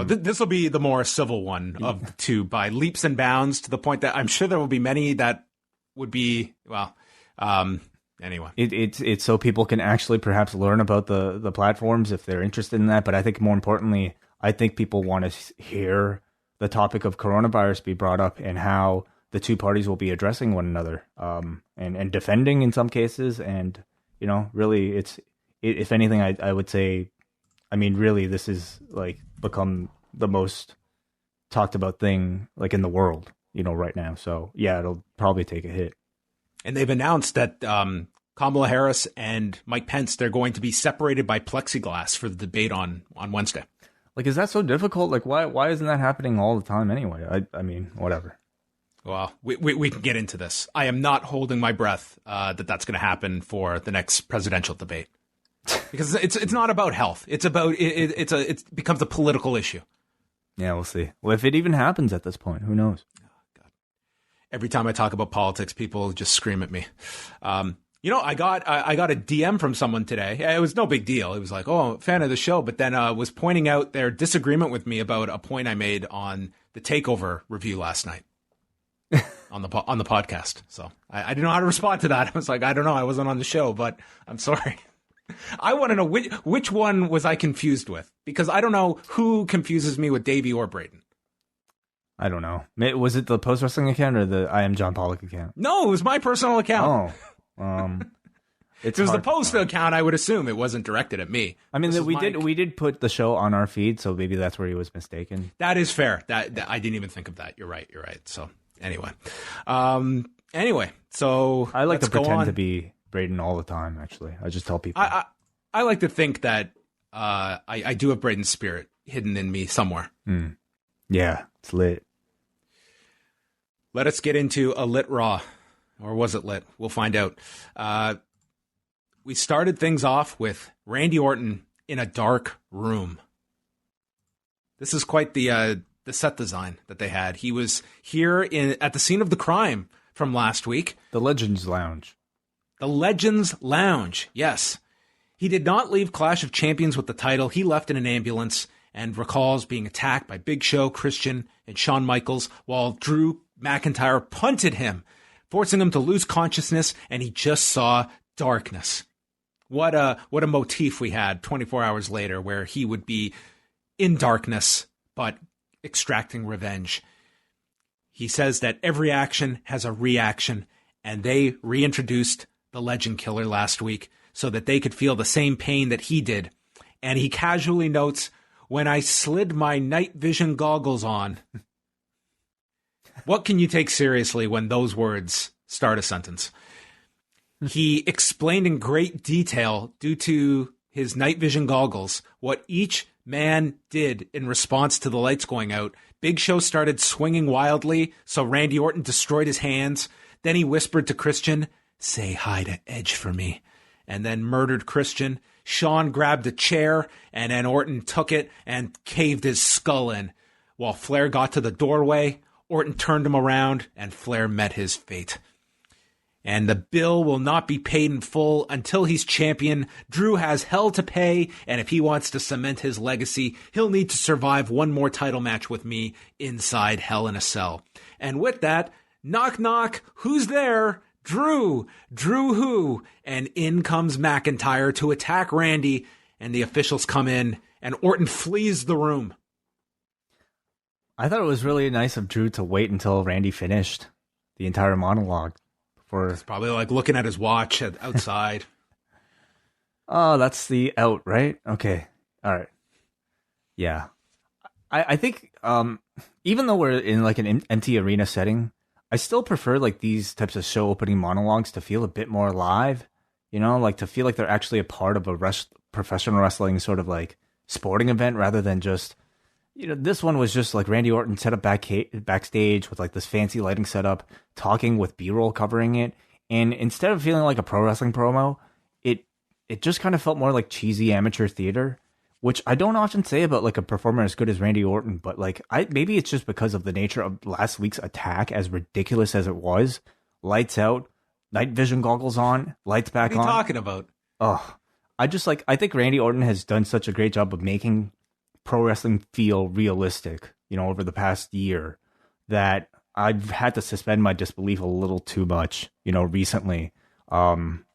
This will be the more civil one of the two by leaps and bounds, to the point that I'm sure there will be many that would be, anyway. It's so people can actually perhaps learn about the platforms if they're interested in that. But I think more importantly, I think people want to hear the topic of coronavirus be brought up and how the two parties will be addressing one another, and defending in some cases. And, really, if anything, I would say, I mean, really, this is like become the most talked about thing like in the world, right now. So yeah, it'll probably take a hit. And they've announced that Kamala Harris and Mike Pence, they're going to be separated by plexiglass for the debate on Wednesday. Like, is that so difficult? Like, why isn't that happening all the time anyway? I mean, whatever. Well, we can get into this. I am not holding my breath that's going to happen for the next presidential debate, because it's not about health. It's about it becomes a political issue. Yeah, we'll see. Well, if it even happens at this point, who knows? Oh, God. Every time I talk about politics, people just scream at me. I got a DM from someone today. It was no big deal. It was like, oh, fan of the show, but then was pointing out their disagreement with me about a point I made on the TakeOver review last night on the podcast. So I didn't know how to respond to that. I was like, I don't know. I wasn't on the show, but I'm sorry. I want to know which one was I confused with, because I don't know who confuses me with Davey or Braden. I don't know. Was it the Post Wrestling account or the I Am John Pollock account? No, it was my personal account. Oh. It was the Post account. I would assume it wasn't directed at me. I mean, we did put the show on our feed, so maybe that's where he was mistaken. That is fair. That I didn't even think of that. You're right. So anyway, so I like to pretend to be Braden all the time. Actually, I just tell people. I like to think that I do have Braden's spirit hidden in me somewhere. Yeah, it's lit. Let us get into a lit Raw. Or was it lit? We'll find out. We started things off with Randy Orton in a dark room. This is quite the set design that they had. He was here at the scene of the crime from last week. The Legends Lounge. The Legends Lounge, yes. He did not leave Clash of Champions with the title. He left in an ambulance and recalls being attacked by Big Show, Christian, and Shawn Michaels while Drew McIntyre punted him, forcing him to lose consciousness, and he just saw darkness. What a motif we had 24 hours later, where he would be in darkness, but extracting revenge. He says that every action has a reaction, and they reintroduced the Legend Killer last week so that they could feel the same pain that he did. And he casually notes, when I slid my night vision goggles on. What can you take seriously when those words start a sentence? He explained in great detail, due to his night vision goggles, what each man did in response to the lights going out. Big Show started swinging wildly, so Randy Orton destroyed his hands. Then he whispered to Christian, "Say hi to Edge for me," and then murdered Christian. Shawn grabbed a chair, and then Orton took it and caved his skull in. While Flair got to the doorway, Orton turned him around, and Flair met his fate. And the bill will not be paid in full until he's champion. Drew has hell to pay, and if he wants to cement his legacy, he'll need to survive one more title match with me inside Hell in a Cell. And with that, knock knock, who's there? Drew. Drew who? And in comes McIntyre to attack Randy, and the officials come in, and Orton flees the room. I thought it was really nice of Drew to wait until Randy finished the entire monologue. It's probably like looking at his watch outside. Oh, that's the out, right? Okay. All right. Yeah. I think even though we're in like an empty arena setting, I still prefer like these types of show opening monologues to feel a bit more alive, you know, like to feel like they're actually a part of a professional wrestling sort of like sporting event rather than just, you know, this one was just like Randy Orton set up backstage with like this fancy lighting setup, talking with B-roll covering it. And instead of feeling like a pro wrestling promo, it just kind of felt more like cheesy amateur theater, which I don't often say about like a performer as good as Randy Orton, but like maybe it's just because of the nature of last week's attack, as ridiculous as it was. Lights out, night vision goggles on, lights back on. What are you talking about? Oh, I think Randy Orton has done such a great job of making pro wrestling feel realistic, you know, over the past year, that I've had to suspend my disbelief a little too much, you know, recently.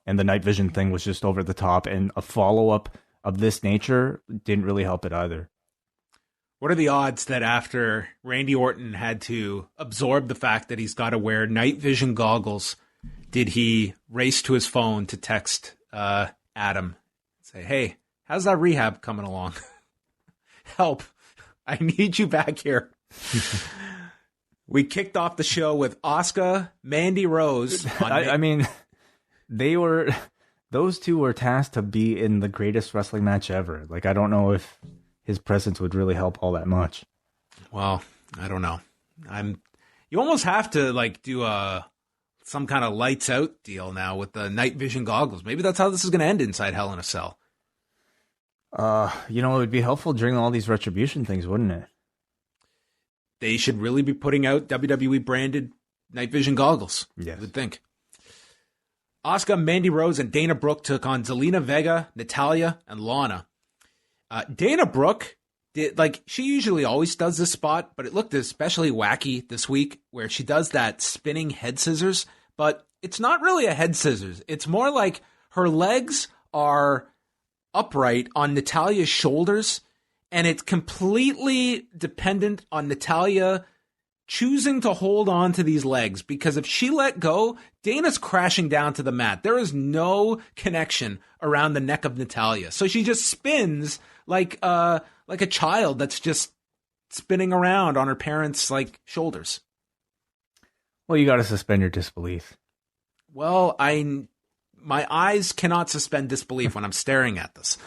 And the night vision thing was just over the top, and a follow-up of this nature didn't really help it either. What are the odds that after Randy Orton had to absorb the fact that he's got to wear night vision goggles, did he race to his phone to text Adam, say, hey, how's that rehab coming along? Help. I need you back here. We kicked off the show with Asuka, Mandy Rose. I mean, those two were tasked to be in the greatest wrestling match ever. Like, I don't know if his presence would really help all that much. Well, I don't know. You almost have to like do some kind of lights out deal now with the night vision goggles. Maybe that's how this is going to end inside Hell in a Cell. You know, it would be helpful during all these Retribution things, wouldn't it? They should really be putting out WWE branded night vision goggles. Yes. I would think. Asuka, Mandy Rose, and Dana Brooke took on Zelina Vega, Natalya, and Lana. Dana Brooke she usually always does this spot, but it looked especially wacky this week where she does that spinning head scissors, but it's not really a head scissors. It's more like her legs are upright on Natalya's shoulders, and it's completely dependent on Natalya choosing to hold on to these legs, because if she let go, Dana's crashing down to the mat. There is no connection around the neck of Natalya. So she just spins like a child that's just spinning around on her parents' like shoulders. Well, you got to suspend your disbelief. Well, my eyes cannot suspend disbelief when I'm staring at this.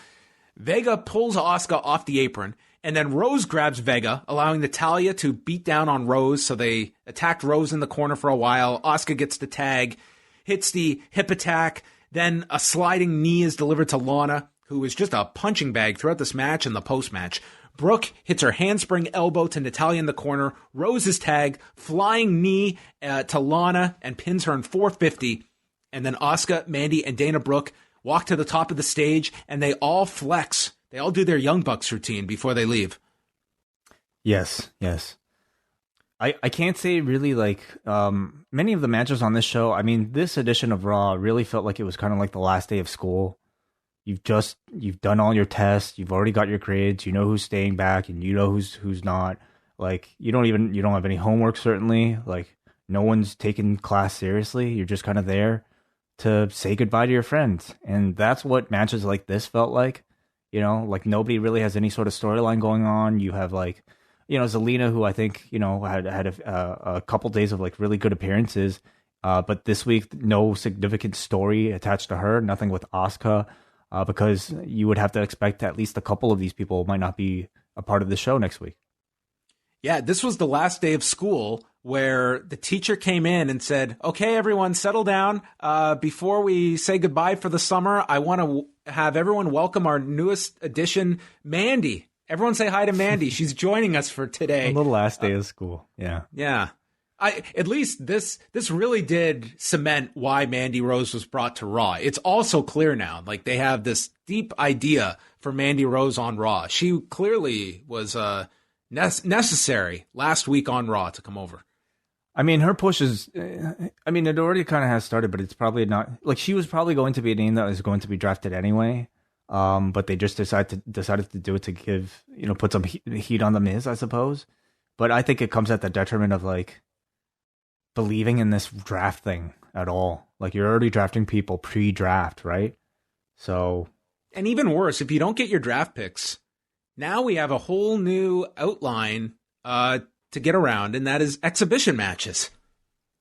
Vega pulls Asuka off the apron, and then Rose grabs Vega, allowing Natalya to beat down on Rose, so they attacked Rose in the corner for a while. Asuka gets the tag, hits the hip attack, then a sliding knee is delivered to Lana, who is just a punching bag throughout this match and the post-match. Brooke hits her handspring elbow to Natalya in the corner. Rose's tag, flying knee to Lana, and pins her in 450. And then Asuka, Mandy, and Dana Brooke walk to the top of the stage, and they all flex. They all do their Young Bucks routine before they leave. Yes. I can't say really like many of the matches on this show. I mean, this edition of Raw really felt like it was kind of like the last day of school. You've done all your tests. You've already got your grades. You know who's staying back, and you know who's not. Like you don't have any homework, certainly. Like no one's taking class seriously. You're just kind of there to say goodbye to your friends, and that's what matches like this felt like. You know, like nobody really has any sort of storyline going on. You have like, you know, Zelina, who I think, you know, had a couple days of like really good appearances, but this week no significant story attached to her. Nothing with Asuka. Because you would have to expect at least a couple of these people might not be a part of the show next week. Yeah, this was the last day of school where the teacher came in and said, okay, everyone, settle down. Before we say goodbye for the summer, I want to have everyone welcome our newest addition, Mandy. Everyone say hi to Mandy. She's joining us for today. On the last day of school. Yeah. Yeah. At least this really did cement why Mandy Rose was brought to Raw. It's also clear now, like they have this deep idea for Mandy Rose on Raw. She clearly was necessary last week on Raw to come over. I mean, her push is, I mean, it already kind of has started, but it's probably not, like she was probably going to be a name that was going to be drafted anyway. But they just decided to do it to give, you know, put some heat on the Miz, I suppose. But I think it comes at the detriment of like, believing in this draft thing at all. Like you're already drafting people pre-draft, right? So, and even worse, if you don't get your draft picks, now we have a whole new outline to get around, and that is exhibition matches.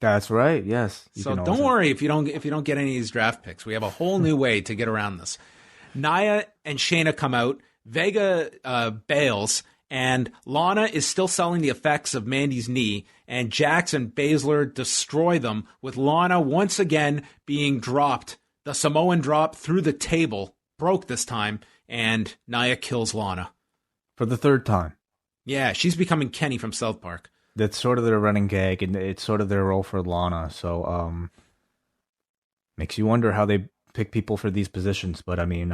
That's right. Yes. So don't worry if you don't get any of these draft picks. We have a whole new way to get around this. Nia and Shayna come out. Vega bails, and Lana is still selling the effects of Mandy's knee, and Jax and Baszler destroy them, with Lana once again being dropped. The Samoan drop through the table broke this time, and Nia kills Lana. For the third time. Yeah, she's becoming Kenny from South Park. That's sort of their running gag, and it's sort of their role for Lana. So, makes you wonder how they pick people for these positions. But I mean,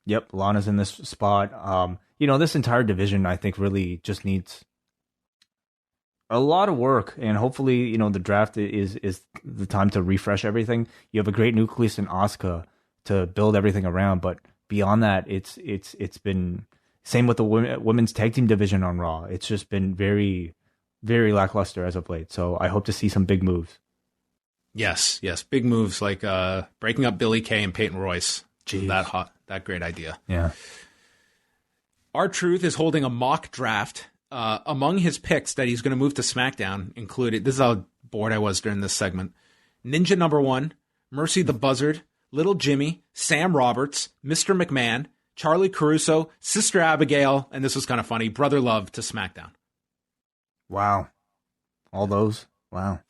yep, Lana's in this spot. This entire division, I think, really just needs a lot of work, and hopefully, the draft is the time to refresh everything. You have a great nucleus in Asuka to build everything around, but beyond that, it's been same with the women's tag team division on Raw. It's just been very, very lackluster as of late. So I hope to see some big moves. Yes, big moves like breaking up Billie Kay and Peyton Royce. Jeez. That great idea. Yeah. R-Truth is holding a mock draft. Among his picks that he's going to move to SmackDown included, this is how bored I was during this segment, Ninja Number 1, Mercy the Buzzard, Little Jimmy, Sam Roberts, Mr. McMahon, Charlie Caruso, Sister Abigail, and this was kind of funny, Brother Love to SmackDown. Wow. All those? Wow.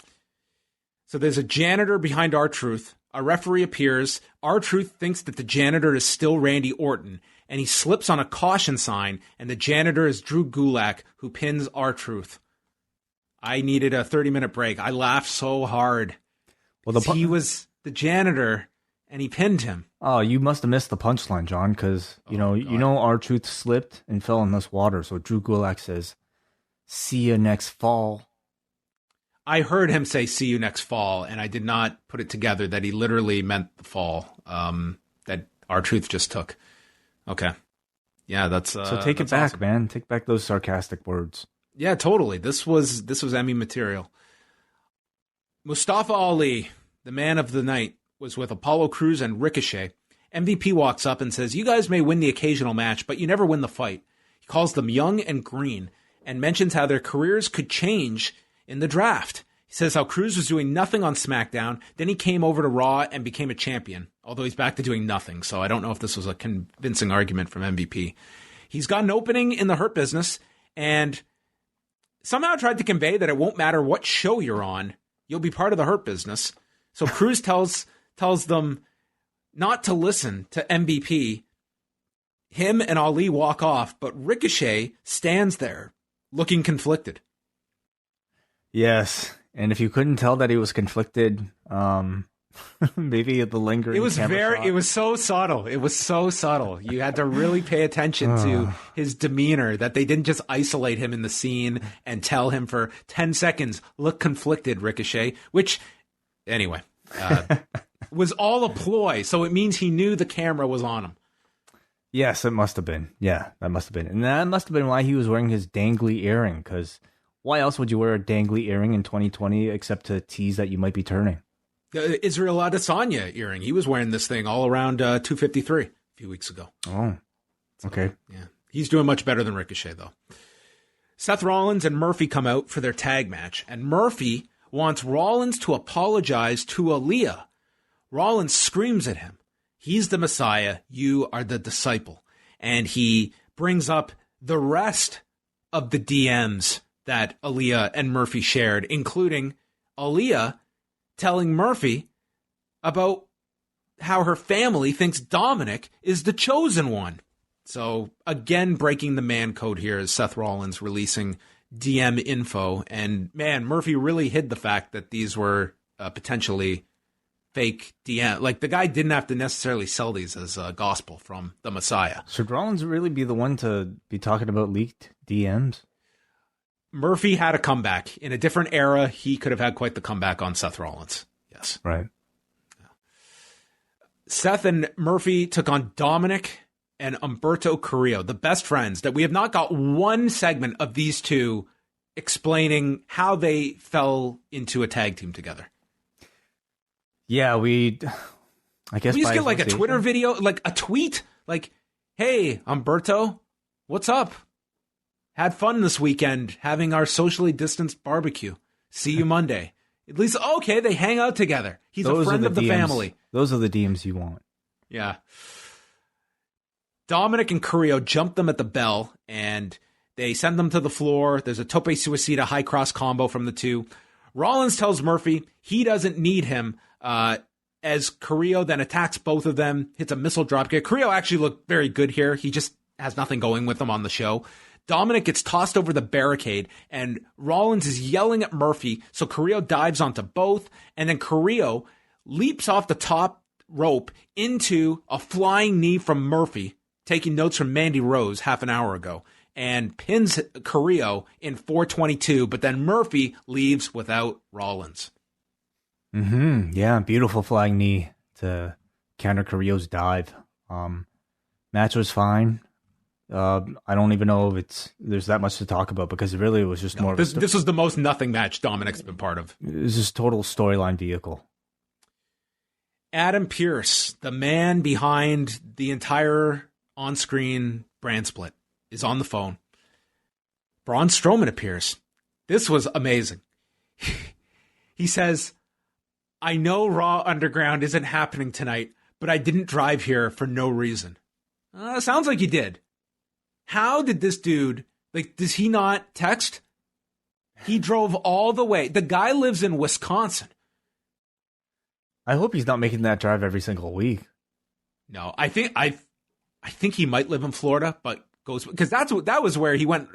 So there's a janitor behind R-Truth. A referee appears. R-Truth thinks that the janitor is still Randy Orton, and he slips on a caution sign, and the janitor is Drew Gulak, who pins R-Truth. I needed a 30-minute break. I laughed so hard. Well, he was the janitor, and he pinned him. Oh, you must have missed the punchline, John, because, R-Truth slipped and fell in this water, so Drew Gulak says, "See you next fall." I heard him say "see you next fall," and I did not put it together that he literally meant the fall that R-Truth just took. Okay. Yeah, that's... so take it back, awesome. Man. Take back those sarcastic words. Yeah, totally. This was Emmy material. Mustafa Ali, the man of the night, was with Apollo Crews and Ricochet. MVP walks up and says, "You guys may win the occasional match, but you never win the fight." He calls them young and green and mentions how their careers could change in the draft. He says how Crews was doing nothing on SmackDown, then he came over to Raw and became a champion, although he's back to doing nothing, so I don't know if this was a convincing argument from MVP. He's got an opening in the Hurt Business, and somehow tried to convey that it won't matter what show you're on, you'll be part of the Hurt Business. So Crews tells them not to listen to MVP. Him and Ali walk off, but Ricochet stands there looking conflicted. Yes, and if you couldn't tell that he was conflicted, maybe the lingering. It was so subtle. It was so subtle. You had to really pay attention to his demeanor, that they didn't just isolate him in the scene and tell him for 10 seconds, "Look conflicted, Ricochet," which, anyway, was all a ploy. So it means he knew the camera was on him. Yes, it must have been. Yeah, that must have been. And that must have been why he was wearing his dangly earring, because why else would you wear a dangly earring in 2020 except to tease that you might be turning? Israel Adesanya earring. He was wearing this thing all around 253 a few weeks ago. Oh, okay. So, yeah. He's doing much better than Ricochet, though. Seth Rollins and Murphy come out for their tag match, and Murphy wants Rollins to apologize to Aaliyah. Rollins screams at him, "He's the Messiah, you are the disciple." And he brings up the rest of the DMs that Aaliyah and Murphy shared, including Aaliyah telling Murphy about how her family thinks Dominic is the chosen one. So again, breaking the man code here is Seth Rollins releasing DM info. And man, Murphy really hid the fact that these were potentially fake DM. Like, the guy didn't have to necessarily sell these as gospel from the Messiah. Should Rollins really be the one to be talking about leaked DMs? Murphy had a comeback. In a different era, he could have had quite the comeback on Seth Rollins. Yes. Right. Yeah. Seth and Murphy took on Dominic and Humberto Carrillo, the best friends, that we have not got one segment of these two explaining how they fell into a tag team together. Yeah, I guess we just get like a Twitter video, like a tweet, like, "Hey, Humberto, what's up? Had fun this weekend having our socially distanced barbecue. See you Monday." At least, okay, they hang out together. He's a friend of the family. Those are the DMs you want. Yeah. Dominic and Carrillo jump them at the bell, and they send them to the floor. There's a tope suicida high cross combo from the two. Rollins tells Murphy he doesn't need him, as Carrillo then attacks both of them, hits a missile dropkick. Carrillo actually looked very good here. He just has nothing going with him on the show. Dominic gets tossed over the barricade, and Rollins is yelling at Murphy, so Carrillo dives onto both, and then Carrillo leaps off the top rope into a flying knee from Murphy, taking notes from Mandy Rose half an hour ago, and pins Carrillo in 422, but then Murphy leaves without Rollins. Yeah, beautiful flying knee to counter Carrillo's dive. Match was fine. I don't even know if there's that much to talk about, because really it was just more. This was the most nothing match Dominic's been part of. It was just total storyline vehicle. Adam Pearce, the man behind the entire on-screen brand split, is on the phone. Braun Strowman appears. This was amazing. He says, "I know Raw Underground isn't happening tonight, but I didn't drive here for no reason." Sounds like he did. How did this dude, does he not text? He drove all the way. The guy lives in Wisconsin. I hope he's not making that drive every single week. No, I think he might live in Florida, but goes, because that was where he went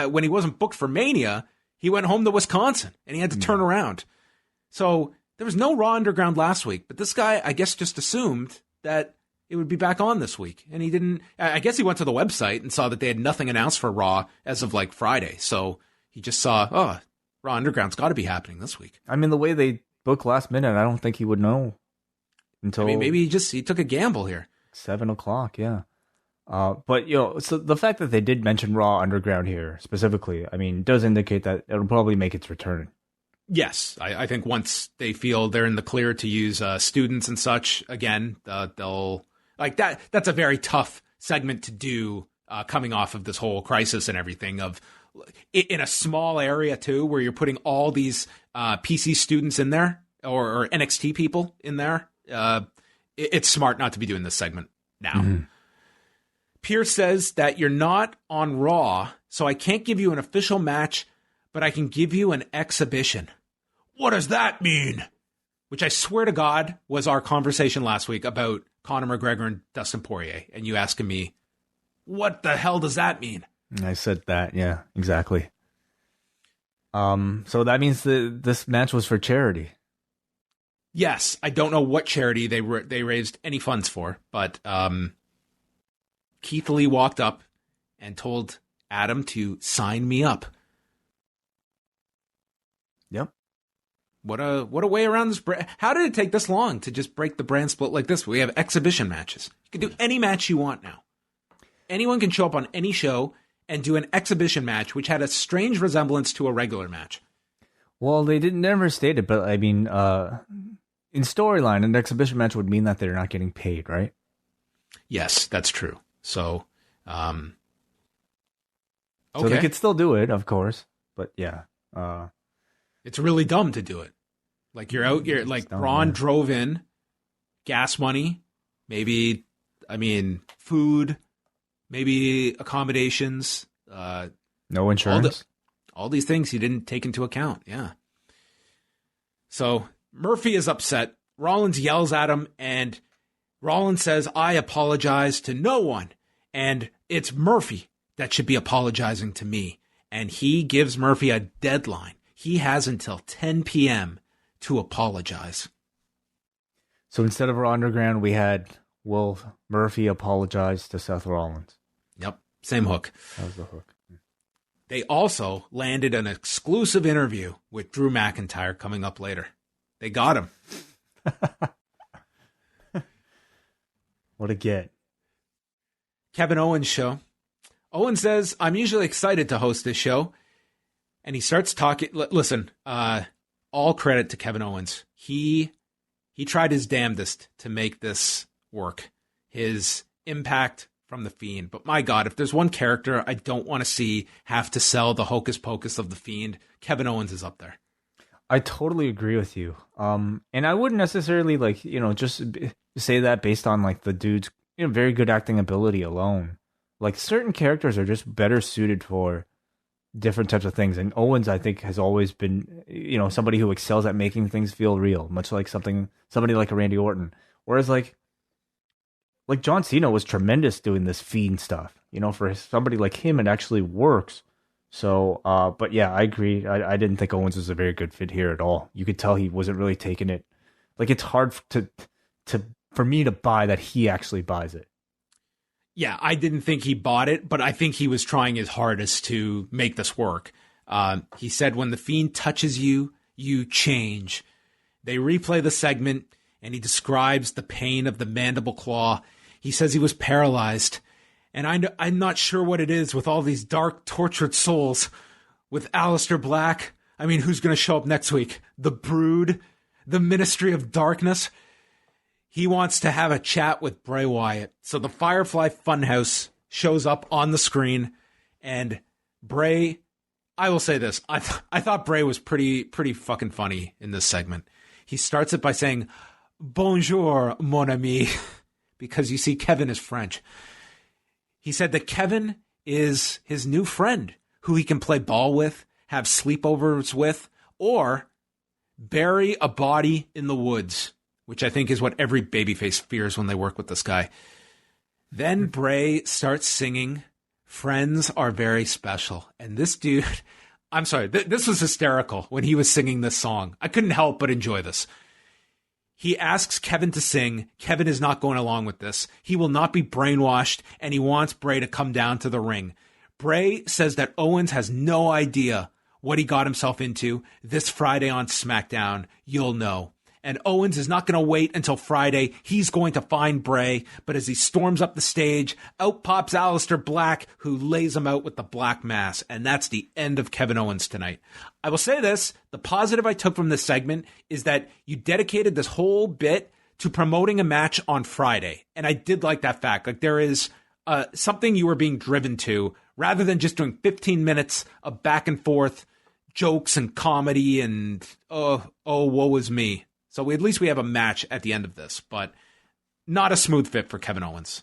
when he wasn't booked for Mania. He went home to Wisconsin and he had to turn around. So there was no Raw Underground last week, but this guy, I guess, just assumed that it would be back on this week. And he didn't. I guess he went to the website and saw that they had nothing announced for Raw as of Friday. So he just saw, Raw Underground's got to be happening this week. I mean, the way they book last minute, I don't think he would know until. I mean, maybe he took a gamble here. 7:00, yeah. But so the fact that they did mention Raw Underground here specifically, I mean, does indicate that it'll probably make its return. Yes, I think once they feel they're in the clear to use students and such again, they'll like that. That's a very tough segment to do coming off of this whole crisis and everything, of in a small area too, where you're putting all these PC students in there or NXT people in there. It's smart not to be doing this segment now. Mm-hmm. Pierce says that you're not on Raw, so I can't give you an official match, but I can give you an exhibition. What does that mean? Which I swear to God was our conversation last week about Conor McGregor and Dustin Poirier. And you asking me, what the hell does that mean? I said that. Yeah, exactly. So that means that this match was for charity. Yes. I don't know what charity they raised any funds for, but Keith Lee walked up and told Adam to sign me up. Yep. What a way around this. How did it take this long to just break the brand split like this? We have exhibition matches. You can do any match you want now. Anyone can show up on any show and do an exhibition match, which had a strange resemblance to a regular match. Well, they never state it, but I mean, in storyline, an exhibition match would mean that they're not getting paid, right? Yes, that's true. So, okay. So they could still do it, of course, but yeah. It's really dumb to do it. Like you're out, Braun drove in, gas money, maybe, food, maybe accommodations. No insurance. All these things he didn't take into account. Yeah. So Murphy is upset. Rollins yells at him, and Rollins says, "I apologize to no one." And it's Murphy that should be apologizing to me. And he gives Murphy a deadline. He has until 10 p.m. to apologize. So instead of Raw Underground, we had Will Murphy apologize to Seth Rollins. Yep, same hook. That was the hook. They also landed an exclusive interview with Drew McIntyre coming up later. They got him. What a get. Kevin Owens show. Owens says, "I'm usually excited to host this show." And he starts talking. Listen, all credit to Kevin Owens. He tried his damnedest to make this work. His impact from The Fiend. But my God, if there's one character I don't want to see have to sell the hocus pocus of The Fiend, Kevin Owens is up there. I totally agree with you. And I wouldn't necessarily say that based on like the dude's very good acting ability alone. Like certain characters are just better suited for different types of things. And Owens, I think, has always been somebody who excels at making things feel real, much like somebody like a Randy Orton. Whereas like John Cena was tremendous doing this Fiend stuff. For somebody like him, it actually works. So, but yeah, I agree. I didn't think Owens was a very good fit here at all. You could tell he wasn't really taking it. Like it's hard for me to buy that he actually buys it. Yeah, I didn't think he bought it, but I think he was trying his hardest to make this work. He said, when the Fiend touches you, you change. They replay the segment, and he describes the pain of the mandible claw. He says he was paralyzed. And I'm not sure what it is with all these dark, tortured souls. With Aleister Black, I mean, who's going to show up next week? The Brood? The Ministry of Darkness? He wants to have a chat with Bray Wyatt. So the Firefly Funhouse shows up on the screen. And Bray, I will say this. I thought Bray was pretty fucking funny in this segment. He starts it by saying, "Bonjour, mon ami," because you see, Kevin is French. He said that Kevin is his new friend who he can play ball with, have sleepovers with, or bury a body in the woods, which I think is what every babyface fears when they work with this guy. Then Bray starts singing, "Friends are very special." And this dude, I'm sorry, this was hysterical when he was singing this song. I couldn't help but enjoy this. He asks Kevin to sing. Kevin is not going along with this. He will not be brainwashed, and he wants Bray to come down to the ring. Bray says that Owens has no idea what he got himself into. This Friday on SmackDown, you'll know. And Owens is not going to wait until Friday. He's going to find Bray. But as he storms up the stage, out pops Aleister Black, who lays him out with the Black Mass. And that's the end of Kevin Owens tonight. I will say this. The positive I took from this segment is that you dedicated this whole bit to promoting a match on Friday. And I did like that fact. Like there is something you were being driven to rather than just doing 15 minutes of back and forth jokes and comedy and, oh, woe is me. So at least we have a match at the end of this, but not a smooth fit for Kevin Owens.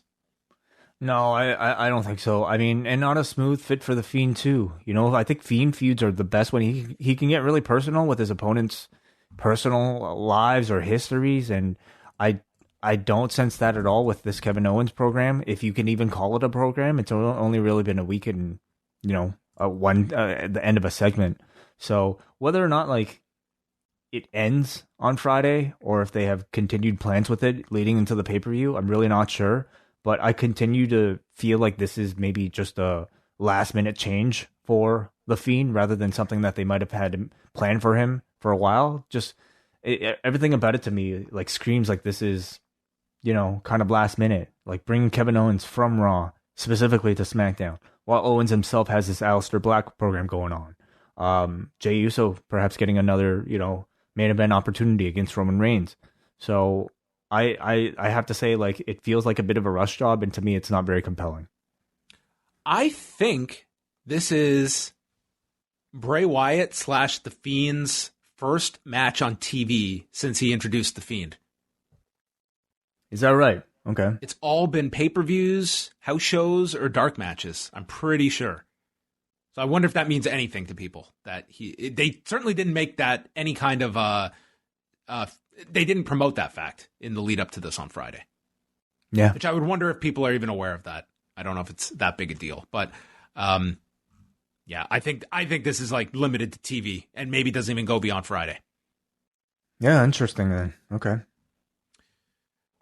No, I don't think so. I mean, and not a smooth fit for the Fiend too. I think Fiend feuds are the best when he can get really personal with his opponent's personal lives or histories, and I don't sense that at all with this Kevin Owens program. If you can even call it a program, it's only really been a week and at the end of a segment. So whether or not like it ends on Friday, or if they have continued plans with it leading into the pay-per-view, I'm really not sure. But I continue to feel like this is maybe just a last-minute change for The Fiend rather than something that they might have had planned for him for a while. Just everything about it to me like screams like this is, kind of last minute. Like bringing Kevin Owens from Raw specifically to SmackDown, while Owens himself has this Aleister Black program going on. Jey Uso perhaps getting another, main event opportunity against Roman Reigns. So I have to say, like, it feels like a bit of a rush job, and to me, it's not very compelling. I think this is Bray Wyatt / The Fiend's first match on TV since he introduced The Fiend. Is that right? Okay. It's all been pay-per-views, house shows, or dark matches. I'm pretty sure. So I wonder if that means anything to people. That they certainly didn't make that any kind of they didn't promote that fact in the lead up to this on Friday. Yeah. Which I would wonder if people are even aware of that. I don't know if it's that big a deal, but yeah, I think this is like limited to TV and maybe doesn't even go beyond Friday. Yeah, interesting then. Okay.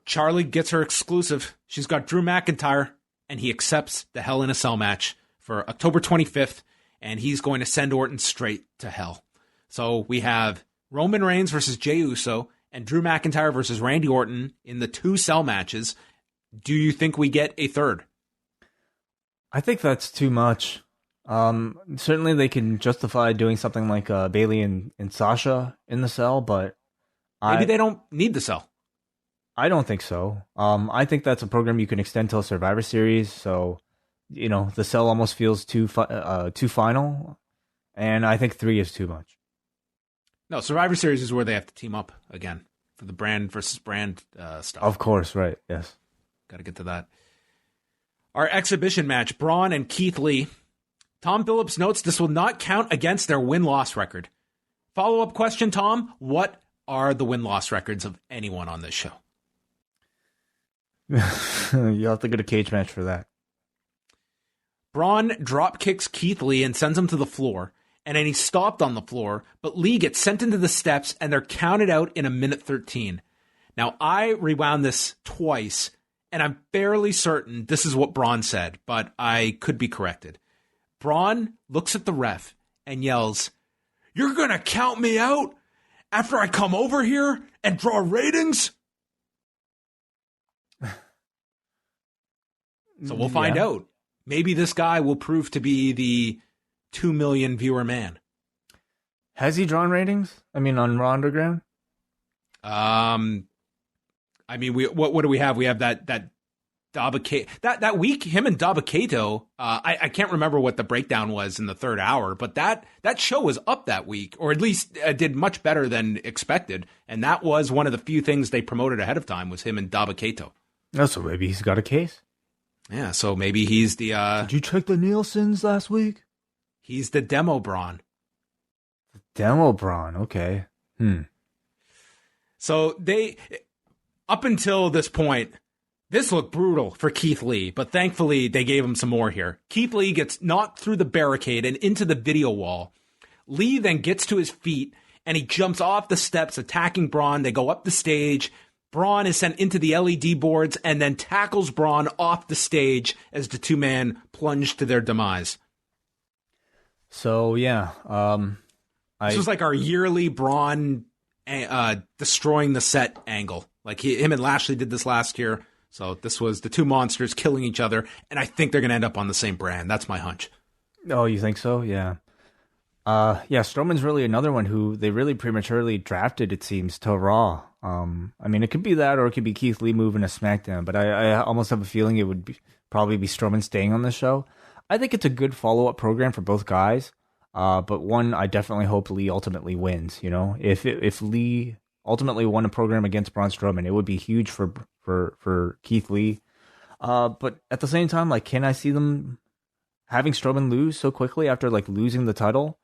Charlie gets her exclusive. She's got Drew McIntyre, and he accepts the Hell in a Cell match for October 25th, and he's going to send Orton straight to hell. So we have Roman Reigns versus Jey Uso and Drew McIntyre versus Randy Orton in the 2 cell matches. Do you think we get a third? I think that's too much. Certainly they can justify doing something like Bayley and Sasha in the cell, but maybe they don't need the cell. I don't think so. I think that's a program you can extend till Survivor Series, so the cell almost feels too final, and I think 3 is too much. No, Survivor Series is where they have to team up again for the brand versus brand stuff. Of course, right, yes. Got to get to that. Our exhibition match, Braun and Keith Lee. Tom Phillips notes this will not count against their win-loss record. Follow-up question, Tom. What are the win-loss records of anyone on this show? You'll have to get a cage match for that. Braun drop kicks Keith Lee and sends him to the floor, and then he's stopped on the floor, but Lee gets sent into the steps, and they're counted out in 1:13. Now, I rewound this twice, and I'm fairly certain this is what Braun said, but I could be corrected. Braun looks at the ref and yells, "You're going to count me out after I come over here and draw ratings?" So we'll find out. Maybe this guy will prove to be the 2 million viewer man. Has he drawn ratings? I mean, on Raw Underground? I mean, what do we have? We have that week, him and Dabba-Kato. I can't remember what the breakdown was in the third hour, but that show was up that week, or at least did much better than expected. And that was one of the few things they promoted ahead of time was him and Dabba-Kato. Oh, so maybe he's got a case. Yeah, so maybe he's the... Did you check the Nielsen's last week? He's the demo Braun. Demo Braun, okay. So they... Up until this point, this looked brutal for Keith Lee, but thankfully they gave him some more here. Keith Lee gets knocked through the barricade and into the video wall. Lee then gets to his feet, and he jumps off the steps, attacking Braun. They go up the stage. Braun is sent into the LED boards and then tackles Braun off the stage as the two men plunge to their demise. So, yeah. This was like our yearly Braun destroying the set angle. Like him and Lashley did this last year. So this was the two monsters killing each other. And I think they're going to end up on the same brand. That's my hunch. Oh, you think so? Yeah. Strowman's really another one who they really prematurely drafted, it seems, to Raw. I mean, it could be that, or it could be Keith Lee moving to SmackDown, but I almost have a feeling it would probably be Strowman staying on the show. I think it's a good follow-up program for both guys, but one I definitely hope Lee ultimately wins. You know, if Lee ultimately won a program against Braun Strowman, it would be huge for Keith Lee. But at the same time, like, can I see them having Strowman lose so quickly after like losing the title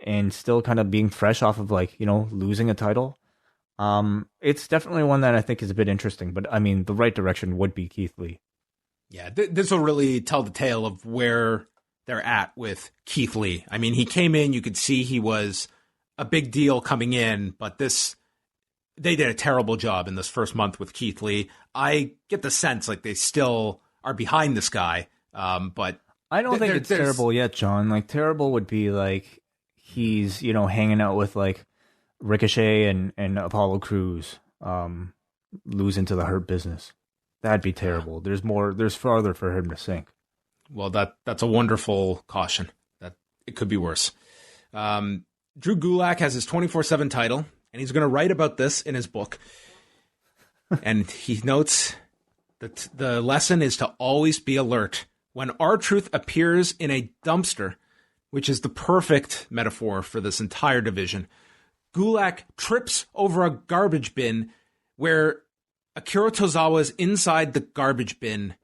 and still kind of being fresh off of like, you know, losing a title? It's definitely one that I think is a bit interesting, but I mean, the right direction would be Keith Lee. Yeah, this will really tell the tale of where they're at with Keith Lee. I mean, he came in, you could see he was a big deal coming in, but they did a terrible job in this first month with Keith Lee. I get the sense like they still are behind this guy, but I don't think it's terrible yet, John. Like, terrible would be like he's, you know, hanging out with like Ricochet and Apollo Crews, losing to the Hurt Business. That'd be terrible. There's farther for him to sink. Well, that's a wonderful caution. That it could be worse. Drew Gulak has his 24/7 title, and he's going to write about this in his book. And he notes that the lesson is to always be alert. When R-Truth appears in a dumpster, which is the perfect metaphor for this entire division, Gulak trips over a garbage bin where Akira Tozawa is inside the garbage bin.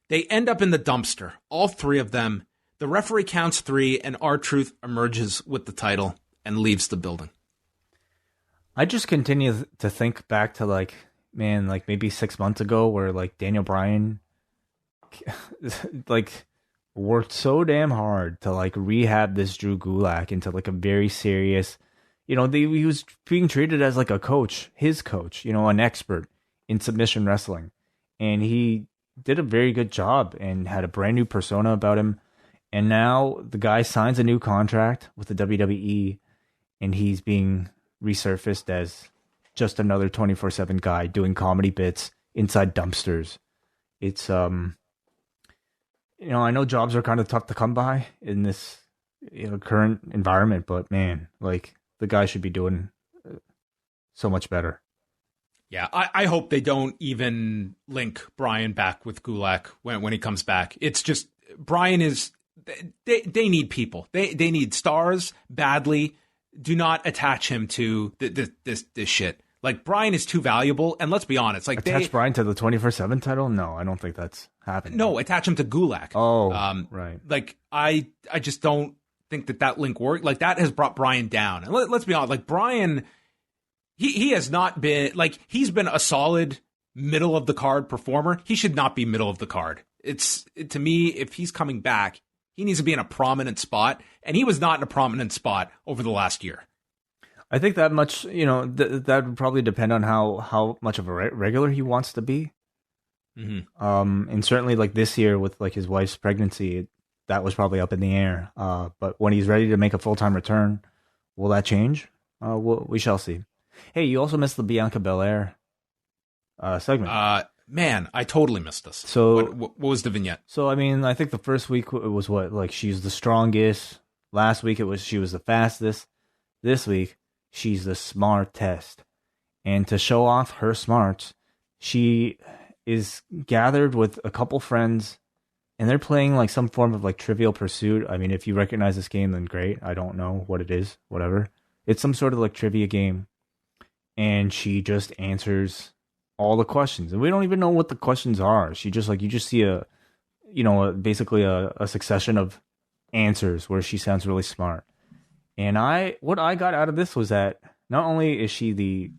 They end up in the dumpster, all three of them. The referee counts 3, and R-Truth emerges with the title and leaves the building. I just continue to think back to like maybe 6 months ago where like Daniel Bryan like worked so damn hard to like rehab this Drew Gulak into like a very serious, you know, he was being treated as like a coach, his coach, you know, an expert in submission wrestling. And he did a very good job and had a brand new persona about him. And now the guy signs a new contract with the WWE and he's being resurfaced as just another 24/7 guy doing comedy bits inside dumpsters. It's, you know, I know jobs are kind of tough to come by in this, you know, current environment, but man, like the guy should be doing so much better. Yeah, I hope they don't even link Bryan back with Gulak when he comes back. It's just, Bryan is, they need people. They need stars badly. do not attach him to this shit. Like, Bryan is too valuable, and let's be honest. Like, attach Bryan to the 24/7 title? No, I don't think that's happening. No, attach him to Gulak. Oh, right. Like, I just don't think that link worked. Like, that has brought Bryan down. And let's be honest. Like, Bryan, he has not been, like, he's been a solid middle of the card performer. He should not be middle of the card. To me, if he's coming back, he needs to be in a prominent spot, and he was not in a prominent spot over the last year. I think that much, that would probably depend on how much of a regular he wants to be. Mm-hmm. And certainly, like, this year with, like, his wife's pregnancy, that was probably up in the air. But when he's ready to make a full-time return, will that change? We shall see. Hey, you also missed the Bianca Belair segment. Man, I totally missed this. So what was the vignette? So, I mean, I think the first week it was she's the strongest. Last week she was the fastest. This week, she's the smartest. And to show off her smarts, she is gathered with a couple friends, and they're playing like some form of like Trivial Pursuit. I mean, if you recognize this game, then great. I don't know what it is, whatever. It's some sort of like trivia game. And she just answers all the questions. And we don't even know what the questions are. She just you just see basically a succession of answers where she sounds really smart. And what I got out of this was that not only is she the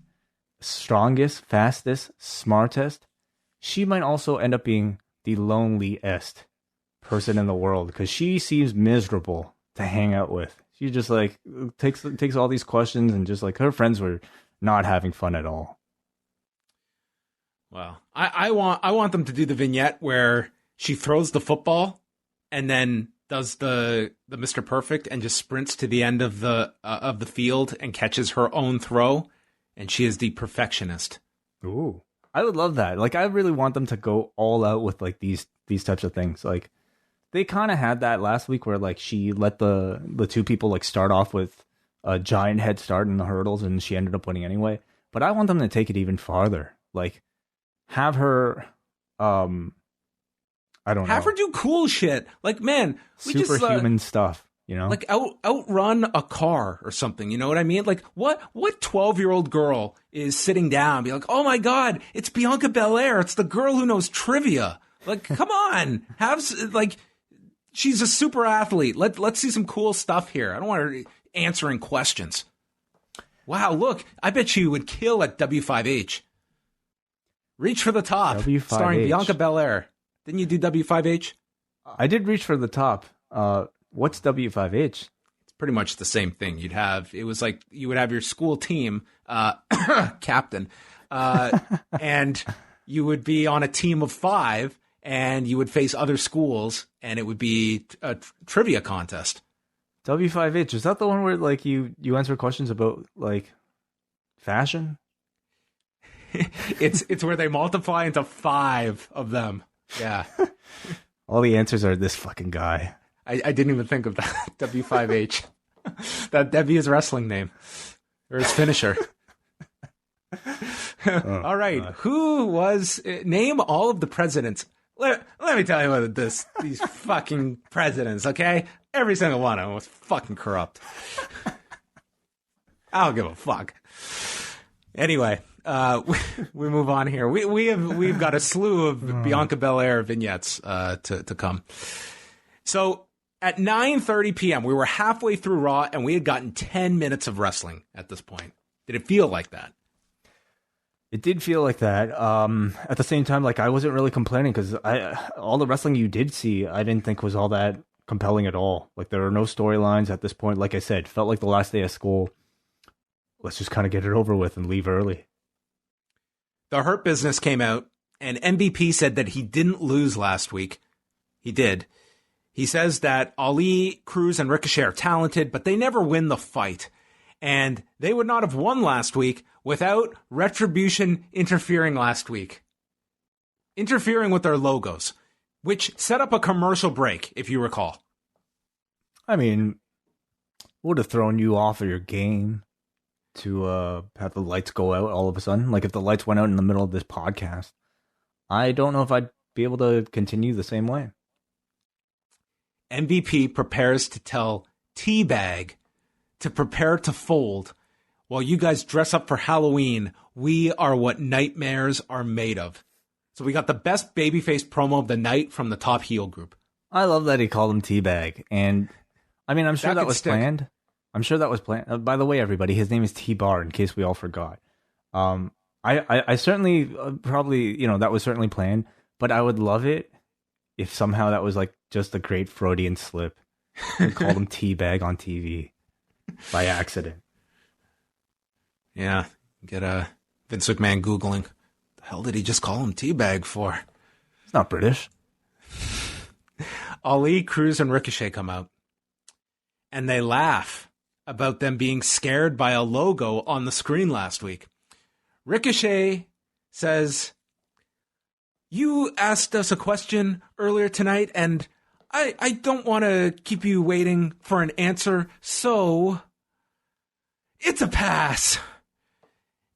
strongest, fastest, smartest, she might also end up being the loneliest person in the world because she seems miserable to hang out with. She just like takes all these questions and just like her friends were not having fun at all. Well, I want them to do the vignette where she throws the football and then does the Mr. Perfect and just sprints to the end of the field and catches her own throw, and she is the perfectionist. Ooh, I would love that. Like, I really want them to go all out with like these types of things. Like, they kind of had that last week where like she let the two people like start off with a giant head start in the hurdles, and she ended up winning anyway. But I want them to take it even farther. Like, have her, I don't know. Have her do cool shit. Like, man, we superhuman stuff, Like outrun a car or something, you know what I mean? Like, what 12-year-old girl is sitting down and be like, oh my God, it's Bianca Belair. It's the girl who knows trivia. Like, come on. She's a super athlete. Let's see some cool stuff here. I don't want her answering questions. Wow, look, I bet you would kill at W5H. Reach for the Top, W5H. Starring Bianca Belair. Didn't you do W5H? I did Reach for the Top. What's W5H? It's pretty much the same thing. It was like you would have your school team captain, and you would be on a team of 5, and you would face other schools, and it would be a trivia contest. W5H, is that the one where like you answer questions about like fashion? It's where they multiply into 5 of them. Yeah. All the answers are this fucking guy. I didn't even think of that. W5H. That'd be his wrestling name. Or his finisher. All right. God. Name all of the presidents. Let me tell you what these fucking presidents, okay? Every single one of them was fucking corrupt. I don't give a fuck. Anyway, we move on here. We've got a slew of Bianca Belair vignettes to come. So at 9:30 p.m., we were halfway through Raw, and we had gotten 10 minutes of wrestling at this point. Did it feel like that? It did feel like that. At the same time, like I wasn't really complaining because all the wrestling you did see, I didn't think was all that compelling at all. Like there were no storylines at this point. Like I said, felt like the last day of school. Let's just kind of get it over with and leave early. The Hurt Business came out, and MVP said that he didn't lose last week. He did. He says that Ali, Cruz, and Ricochet are talented, but they never win the fight. And they would not have won last week without Retribution interfering last week. Interfering with their logos, which set up a commercial break, if you recall. I mean, would have thrown you off of your game to have the lights go out all of a sudden. Like if the lights went out in the middle of this podcast, I don't know if I'd be able to continue the same way. MVP prepares to tell Teabag to prepare to fold while you guys dress up for Halloween. We are what nightmares are made of. So we got the best babyface promo of the night from the top heel group. I love that he called him Teabag. And I mean, I'm sure that was planned. I'm sure that was planned. By the way, everybody, his name is T-Bar, in case we all forgot. I certainly probably, that was certainly planned, but I would love it if somehow that was like just a great Freudian slip and called him Teabag on TV by accident. Yeah, get Vince McMahon Googling. The hell did he just call him Teabag for? It's not British. Ali, Cruz, and Ricochet come out, and they laugh about them being scared by a logo on the screen last week. Ricochet says, "You asked us a question earlier tonight, and I don't want to keep you waiting for an answer, so it's a pass."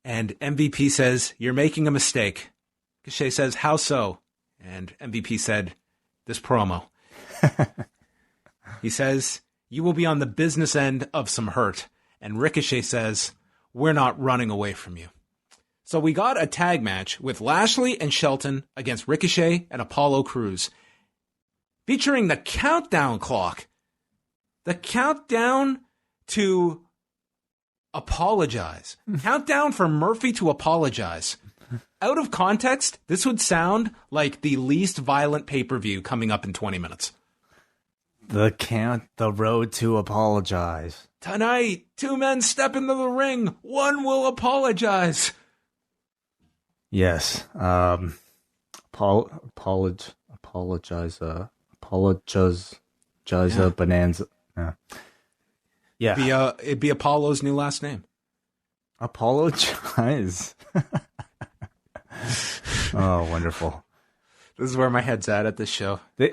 And MVP says, "You're making a mistake." Ricochet says, "How so?" And MVP said, "This promo." He says, "You will be on the business end of some hurt." And Ricochet says, "We're not running away from you." So we got a tag match with Lashley and Shelton against Ricochet and Apollo Crews, featuring the countdown clock. The countdown to apologize. Countdown for Murphy to apologize. Out of context, this would sound like the least violent pay-per-view coming up in 20 minutes. The road to apologize. Tonight, 2 men step into the ring. One will apologize. Yes. Apologize. Bonanza. Yeah. It'd be Apollo's new last name. Apologize. Oh, wonderful. This is where my head's at this show. They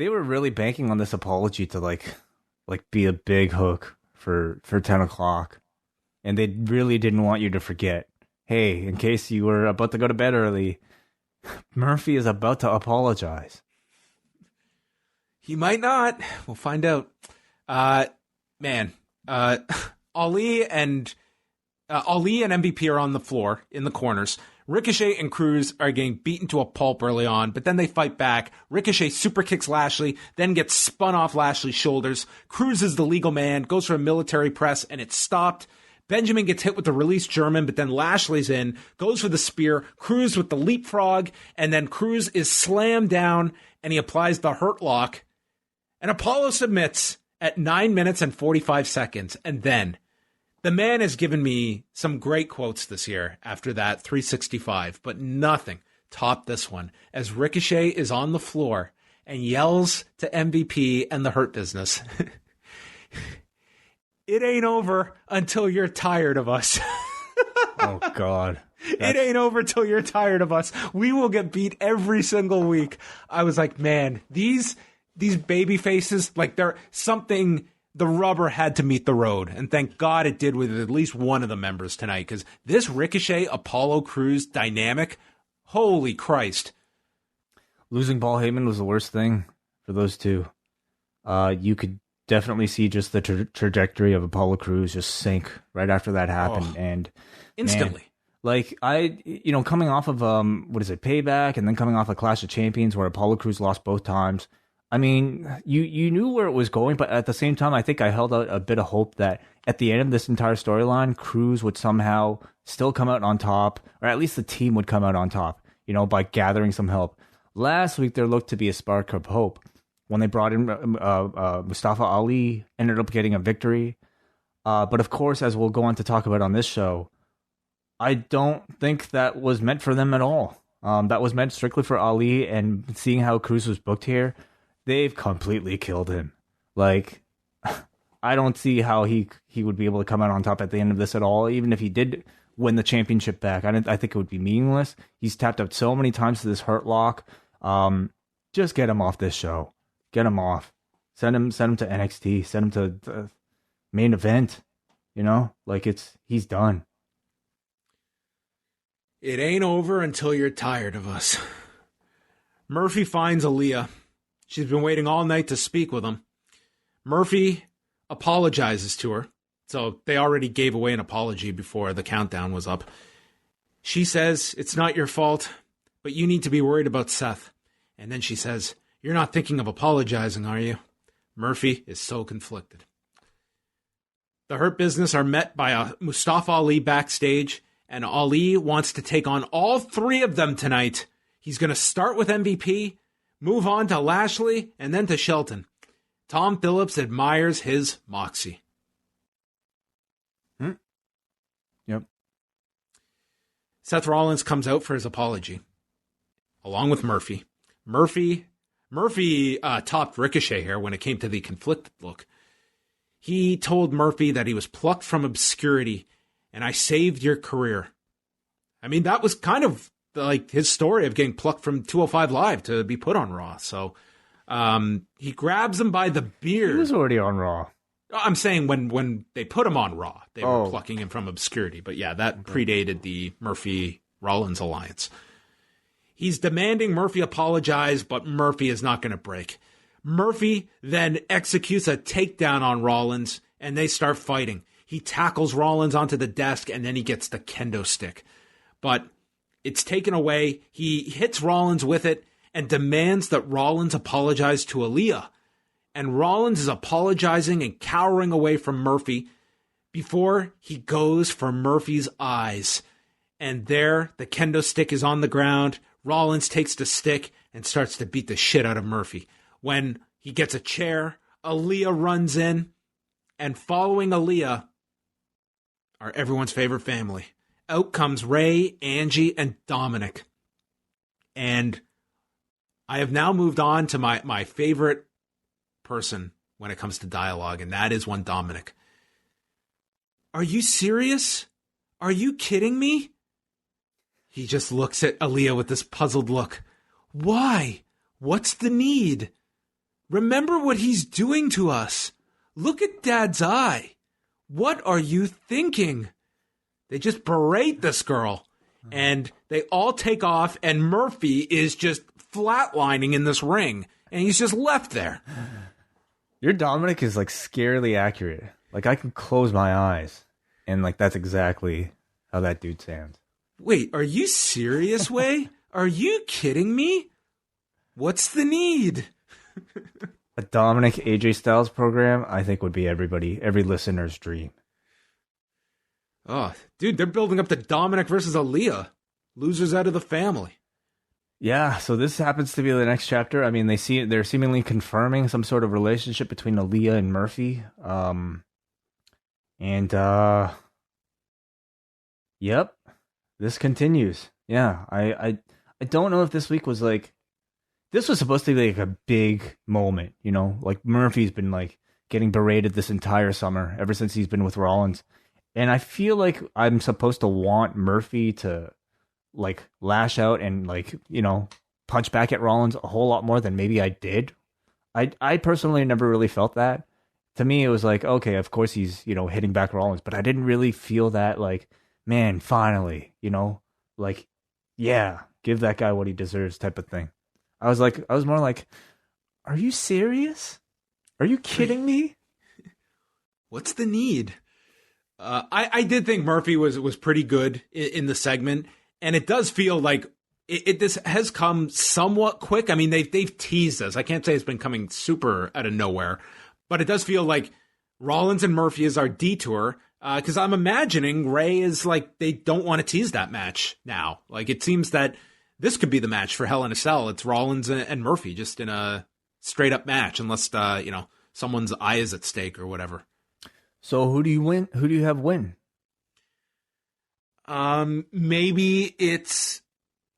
were really banking on this apology to like be a big hook for 10 o'clock. And they really didn't want you to forget. Hey, in case you were about to go to bed early, Murphy is about to apologize. He might not. We'll find out. Ali and MVP are on the floor in the corners. Ricochet and Cruz are getting beaten to a pulp early on, but then they fight back. Ricochet super kicks Lashley, then gets spun off Lashley's shoulders. Cruz is the legal man, goes for a military press, and it's stopped. Benjamin gets hit with the released German, but then Lashley's in, goes for the spear, Cruz with the leapfrog, and then Cruz is slammed down, and he applies the hurt lock. And Apollo submits at 9 minutes and 45 seconds. And then the man has given me some great quotes this year after that 365, but nothing topped this one as Ricochet is on the floor and yells to MVP and the Hurt Business. "It ain't over until you're tired of us." Oh, God. It ain't over till you're tired of us. We will get beat every single week. I was like, man, these baby faces, like they're something, the rubber had to meet the road. And thank God it did with at least one of the members tonight, because this Ricochet Apollo Crews dynamic, holy Christ. Losing Paul Heyman was the worst thing for those two. You could definitely see just the trajectory of Apollo Crews just sink right after that happened. And instantly. Man, like coming off of Payback, and then coming off of Clash of Champions where Apollo Crews lost both times. I mean, you knew where it was going, but at the same time, I think I held out a bit of hope that at the end of this entire storyline, Crews would somehow still come out on top, or at least the team would come out on top, by gathering some help. Last week, there looked to be a spark of hope. When they brought in Mustafa Ali, ended up getting a victory. But of course, as we'll go on to talk about on this show, I don't think that was meant for them at all. That was meant strictly for Ali, and seeing how Cruz was booked here, they've completely killed him. Like, I don't see how he would be able to come out on top at the end of this at all, even if he did win the championship back. I think it would be meaningless. He's tapped out so many times to this hurt lock. Just get him off this show. Get him off. Send him to NXT. Send him to the main event. He's done. It ain't over until you're tired of us. Murphy finds Aaliyah. She's been waiting all night to speak with him. Murphy apologizes to her, So they already gave away an apology before the countdown was up. She says, it's not your fault, but you need to be worried about Seth. And then she says, you're not thinking of apologizing, are you? Murphy is so conflicted. The Hurt Business are met by Mustafa Ali backstage, and Ali wants to take on all three of them tonight. He's going to start with MVP, move on to Lashley, and then to Shelton. Tom Phillips admires his moxie. Yep. Seth Rollins comes out for his apology, along with Murphy. Murphy topped Ricochet here when it came to the conflicted look. He told Murphy that he was plucked from obscurity, and I saved your career. I mean, that was kind of like his story of getting plucked from 205 Live to be put on Raw. So he grabs him by the beard. He was already on Raw. I'm saying when they put him on Raw, they were plucking him from obscurity. But yeah, that predated the Murphy-Rollins alliance. He's demanding Murphy apologize, but Murphy is not going to break. Murphy then executes a takedown on Rollins, and they start fighting. He tackles Rollins onto the desk, and then he gets the kendo stick. But it's taken away. He hits Rollins with it and demands that Rollins apologize to Aaliyah. And Rollins is apologizing and cowering away from Murphy before he goes for Murphy's eyes. And there, the kendo stick is on the ground. Rollins takes the stick and starts to beat the shit out of Murphy. When he gets a chair, Aaliyah runs in. And following Aaliyah are everyone's favorite family. Out comes Ray, Angie, and Dominic. And I have now moved on to my favorite person when it comes to dialogue, and that is one Dominic. Are you serious? Are you kidding me? He just looks at Aaliyah with this puzzled look. Why? What's the need? Remember what he's doing to us. Look at Dad's eye. What are you thinking? They just berate this girl, and they all take off, and Murphy is just flatlining in this ring, and he's just left there. Your Dominic is like scarily accurate. Like I can close my eyes, and like that's exactly how that dude sounds. Wait, are you serious, Way? Are you kidding me? What's the need? A Dominic AJ Styles program, I think, would be every listener's dream. Oh, dude, they're building up to Dominic versus Aaliyah. Losers out of the family. Yeah, so this happens to be the next chapter. I mean, they're seemingly confirming some sort of relationship between Aaliyah and Murphy. Yep, this continues. Yeah, I don't know if this week was like, this was supposed to be like a big moment, you know? Like Murphy's been like getting berated this entire summer ever since he's been with Rollins. And I feel like I'm supposed to want Murphy to like lash out and like, you know, punch back at Rollins a whole lot more than maybe I did. I personally never really felt that. To me, it was like, okay, of course he's, you know, hitting back Rollins, but I didn't really feel that like, man, finally, you know, like, yeah, give that guy what he deserves type of thing. I was more like, are you serious? Are you kidding me? What's the need? I did think Murphy was pretty good in the segment, and it does feel like this has come somewhat quick. I mean, they've teased us. I can't say it's been coming super out of nowhere, but it does feel like Rollins and Murphy is our detour, because I'm imagining Ray is like, they don't want to tease that match now. Like, it seems that this could be the match for Hell in a Cell. It's Rollins and Murphy just in a straight up match, unless, you know, someone's eye is at stake or whatever. So who do you win? Who do you have win? Maybe it's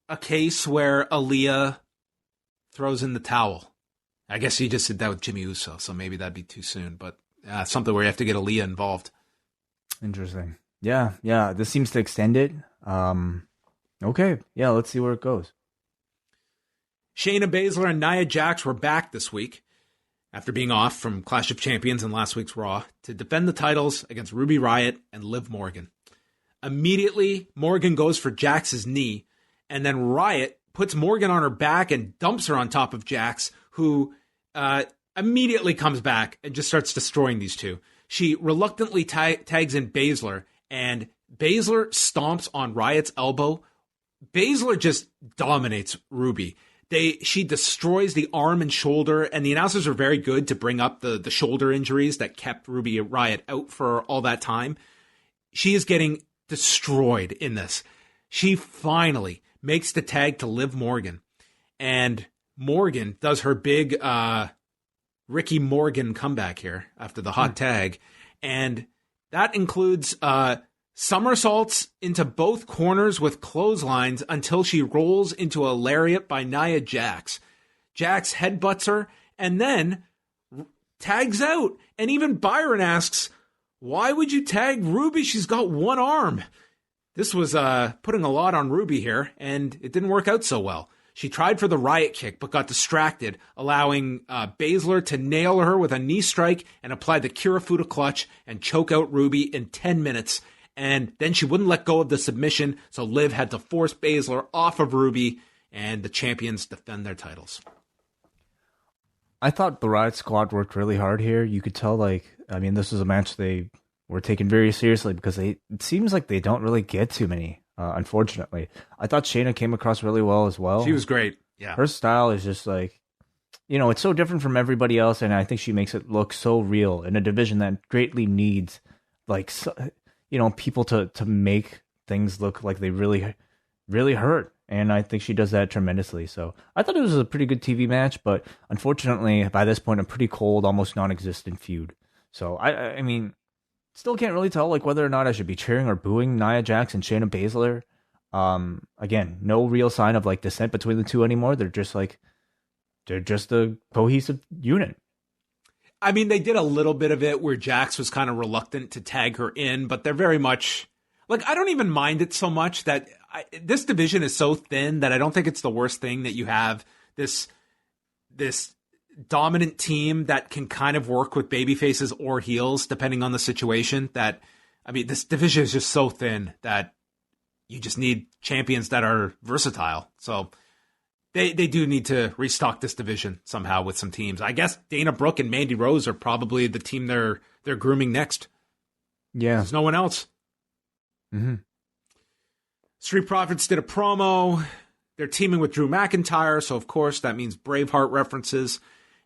a case where Aaliyah throws in the towel. I guess he just did that with Jimmy Uso, so maybe that'd be too soon. But something where you have to get Aaliyah involved. Interesting. Yeah. This seems to extend it. Okay. Yeah, let's see where it goes. Shayna Baszler and Nia Jax were back this week after being off from Clash of Champions in last week's Raw to defend the titles against Ruby Riott and Liv Morgan. Immediately, Morgan goes for Jax's knee, and then Riott puts Morgan on her back and dumps her on top of Jax, who immediately comes back and just starts destroying these two. She reluctantly tags in Baszler, and Baszler stomps on Riott's elbow. Baszler just dominates Ruby. She destroys the arm and shoulder, and the announcers are very good to bring up the shoulder injuries that kept Ruby Riott out for all that time. She is getting destroyed in this. She finally makes the tag to Liv Morgan, and Morgan does her big Ricky Morgan comeback here after the hot tag, and that includes somersaults into both corners with clotheslines until she rolls into a lariat by Nia Jax. Jax headbutts her and then tags out. And even Byron asks, why would you tag Ruby? She's got one arm. This was putting a lot on Ruby here, and it didn't work out so well. She tried for the riot kick, but got distracted, allowing Baszler to nail her with a knee strike and apply the Kirifuda clutch and choke out Ruby in 10 minutes. And then she wouldn't let go of the submission, so Liv had to force Baszler off of Ruby, and the champions defend their titles. I thought the Riot Squad worked really hard here. You could tell, this was a match they were taken very seriously because it seems like they don't really get too many, unfortunately. I thought Shayna came across really well as well. She was great, yeah. Her style is just it's so different from everybody else, and I think she makes it look so real in a division that greatly needs, people to make things look like they really, really hurt. And I think she does that tremendously. So I thought it was a pretty good TV match, but unfortunately, by this point, a pretty cold, almost non-existent feud. So I mean, still can't really tell whether or not I should be cheering or booing Nia Jax and Shayna Baszler. Again, no real sign of dissent between the two anymore. They're just a cohesive unit. I mean, they did a little bit of it where Jax was kind of reluctant to tag her in, but they're very much I don't even mind it so much that this division is so thin that I don't think it's the worst thing that you have this dominant team that can kind of work with baby faces or heels depending on the situation. This division is just so thin that you just need champions that are versatile. So they do need to restock this division somehow with some teams. I guess Dana Brooke and Mandy Rose are probably the team they're grooming next. Yeah. There's no one else. Mm-hmm. Street Profits did a promo. They're teaming with Drew McIntyre, so of course that means Braveheart references.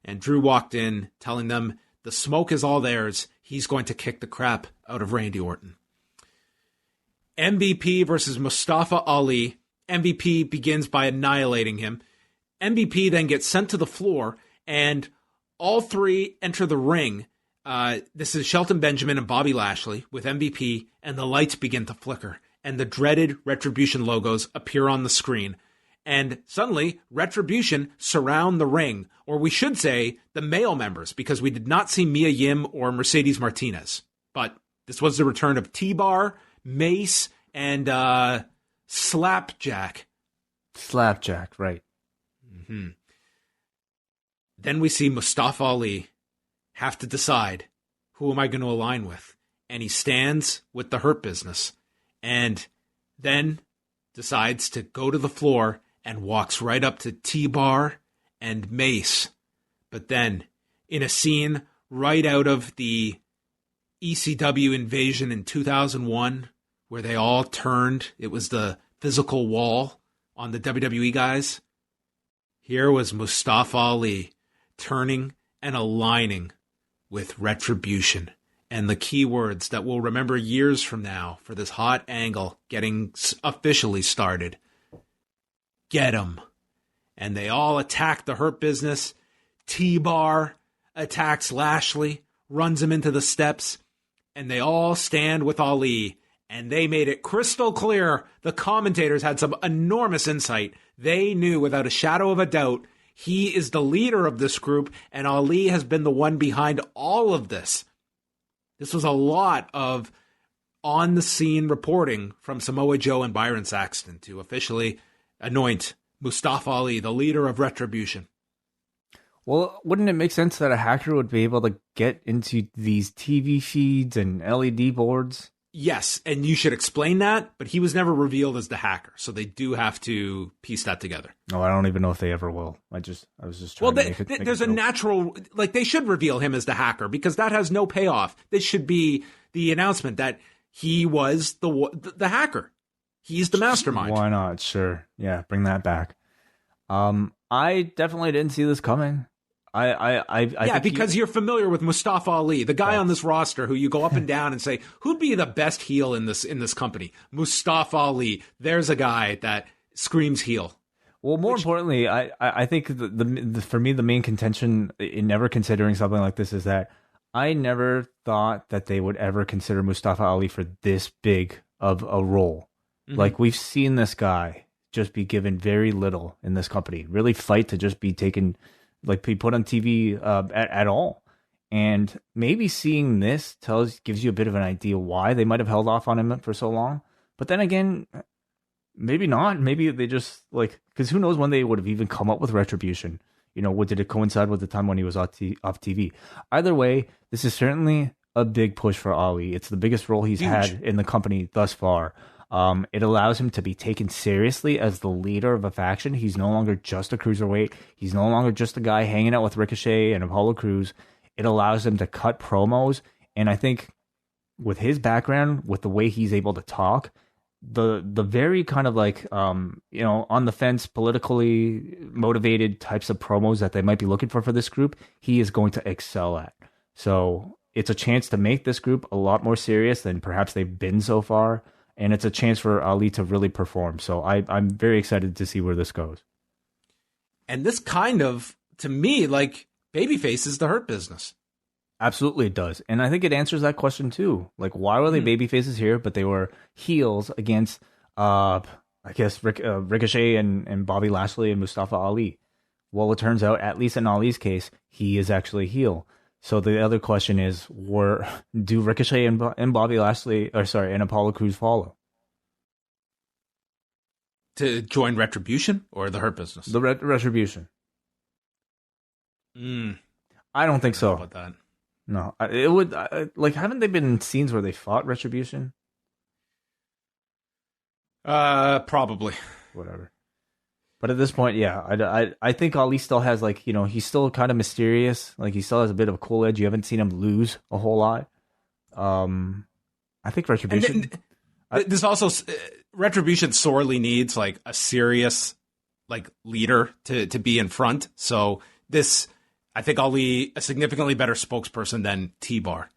And Drew walked in telling them the smoke is all theirs. He's going to kick the crap out of Randy Orton. MVP versus Mustafa Ali. MVP begins by annihilating him. MVP then gets sent to the floor, and all three enter the ring. This is Shelton Benjamin and Bobby Lashley with MVP, and the lights begin to flicker, and the dreaded Retribution logos appear on the screen. And suddenly, Retribution surround the ring, or we should say the male members, because we did not see Mia Yim or Mercedes Martinez. But this was the return of T-Bar, Mace, and Slapjack. Slapjack, right. Mm-hmm. Then we see Mustafa Ali have to decide, who am I going to align with? And he stands with the Hurt Business and then decides to go to the floor and walks right up to T-Bar and Mace. But then, in a scene right out of the ECW invasion in 2001, where they all turned, it was the physical wall on the WWE guys. Here was Mustafa Ali turning and aligning with Retribution. And the key words that we'll remember years from now for this hot angle getting officially started. Get 'em. And they all attack the Hurt Business. T-Bar attacks Lashley, runs him into the steps, and they all stand with Ali. And they made it crystal clear. The commentators had some enormous insight. They knew without a shadow of a doubt he is the leader of this group, and Ali has been the one behind all of this. This was a lot of on-the-scene reporting from Samoa Joe and Byron Saxton to officially anoint Mustafa Ali the leader of Retribution. Well, wouldn't it make sense that a hacker would be able to get into these TV feeds and LED boards Yes, and you should explain that, but he was never revealed as the hacker, so they do have to piece that together. No, I don't even know if they ever will. I was just trying to make it. There's a natural, like, they should reveal him as the hacker because that has no payoff. This should be the announcement that he was the hacker. He's the mastermind. Why not? Sure. Yeah, bring that back. I definitely didn't see this coming. Because you're familiar with Mustafa Ali, the guy on this roster who you go up and down and say, who'd be the best heel in this company? Mustafa Ali. There's a guy that screams heel. Well, more importantly, I think for me, the main contention in never considering something like this is that I never thought that they would ever consider Mustafa Ali for this big of a role. Mm-hmm. Like, we've seen this guy just be given very little in this company, really fight to just be taken, like, be put on TV at all. And maybe seeing this gives you a bit of an idea why they might have held off on him for so long. But then again, maybe not. Maybe they just, like, because who knows when they would have even come up with Retribution. You know, did it coincide with the time when he was off TV? Either way, this is certainly a big push for Ali. It's the biggest role he's had in the company thus far. It allows him to be taken seriously as the leader of a faction. He's no longer just a cruiserweight. He's no longer just a guy hanging out with Ricochet and Apollo Crews. It allows him to cut promos. And I think with his background, with the way he's able to talk, the very kind of like, on the fence, politically motivated types of promos that they might be looking for this group, he is going to excel at. So it's a chance to make this group a lot more serious than perhaps they've been so far. And it's a chance for Ali to really perform. So I'm very excited to see where this goes. And this kind of, to me, like, babyface is the Hurt Business. Absolutely it does. And I think it answers that question too. Like, why were they babyfaces here, but they were heels against, I guess, Ricochet and Bobby Lashley and Mustafa Ali? Well, it turns out, at least in Ali's case, he is actually a heel. So the other question is, do Ricochet and Bobby Lashley, and Apollo Crews follow? To join Retribution or the Hurt Business? The Retribution. I don't think so. About that. No, it would, haven't they been in scenes where they fought Retribution? Probably. Whatever. But at this point, yeah, I think Ali still has, like, he's still kind of mysterious. Like, he still has a bit of a cool edge. You haven't seen him lose a whole lot. I think Retribution. This also, Retribution sorely needs, like, a serious, like, leader to be in front. So this, I think Ali a significantly better spokesperson than T-Bar.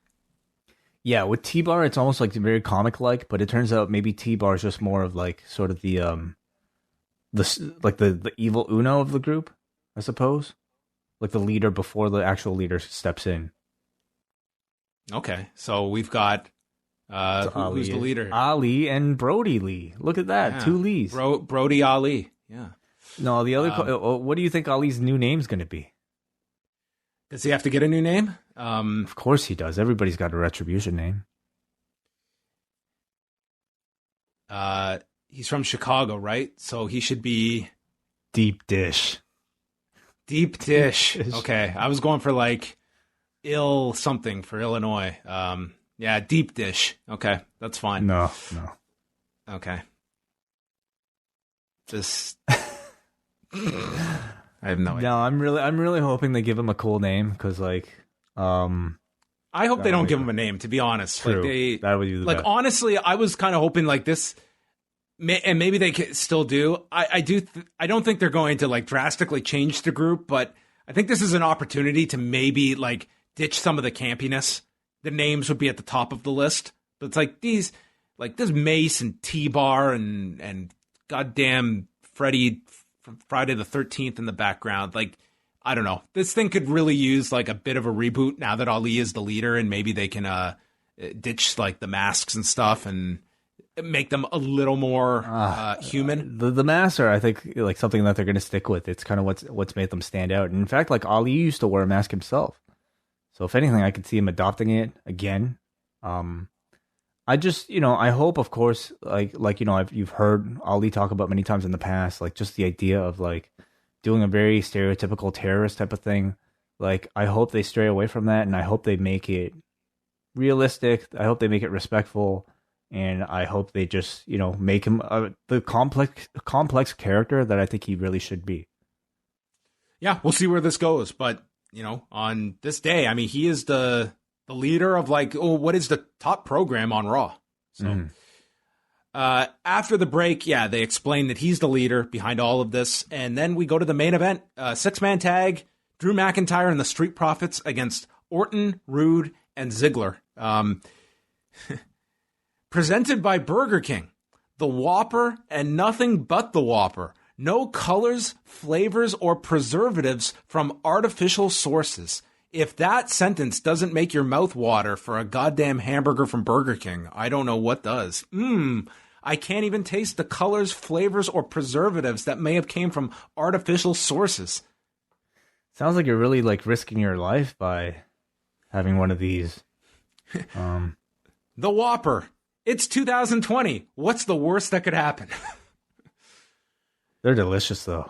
Yeah, with T-Bar, it's almost like very comic-like, but it turns out maybe T-Bar is just more of, like, sort of the evil Uno of the group, I suppose. Like the leader before the actual leader steps in. Okay, so we've got who's the leader? Ali and Brody Lee. Look at that, 2 Lees. Brody Ali. Yeah. No, the other. What do you think Ali's new name's going to be? Does he have to get a new name? Of course he does. Everybody's got a Retribution name. He's from Chicago, right? So he should be Deep Dish. Deep Dish. Okay, I was going for like ill something for Illinois. Yeah, Deep Dish. Okay, that's fine. No. Okay. Just I have no idea. No, I'm really hoping they give him a cool name because, like, I hope they don't give him a name. To be honest, true. Like that would be the like best. Honestly, I was kind of hoping like this. And maybe they still do. I don't think they're going to like drastically change the group, but I think this is an opportunity to maybe like ditch some of the campiness. The names would be at the top of the list, but it's like this Mace and T-Bar and goddamn Freddy from Friday the 13th in the background. Like, I don't know. This thing could really use like a bit of a reboot now that Ali is the leader, and maybe they can ditch like the masks and stuff and make them a little more human. The masks are, I think, like something that they're going to stick with. It's kind of what's made them stand out. And in fact, like Ali used to wear a mask himself. So if anything, I could see him adopting it again. I just, I hope, of course, you've heard Ali talk about many times in the past, like just the idea of like doing a very stereotypical terrorist type of thing. Like, I hope they stray away from that, and I hope they make it realistic. I hope they make it respectful. and I hope they just, make him the complex character that I think he really should be. Yeah, we'll see where this goes. But, on this day, I mean, he is the leader of what is the top program on Raw. So after the break, they explain that he's the leader behind all of this. And then we go to the main event, 6-man tag, Drew McIntyre and the Street Profits against Orton, Roode, and Ziggler. Presented by Burger King, the Whopper and nothing but the Whopper. No colors, flavors, or preservatives from artificial sources. If that sentence doesn't make your mouth water for a goddamn hamburger from Burger King, I don't know what does. I can't even taste the colors, flavors, or preservatives that may have came from artificial sources. Sounds like you're really risking your life by having one of these. The Whopper. It's 2020. What's the worst that could happen? They're delicious, though.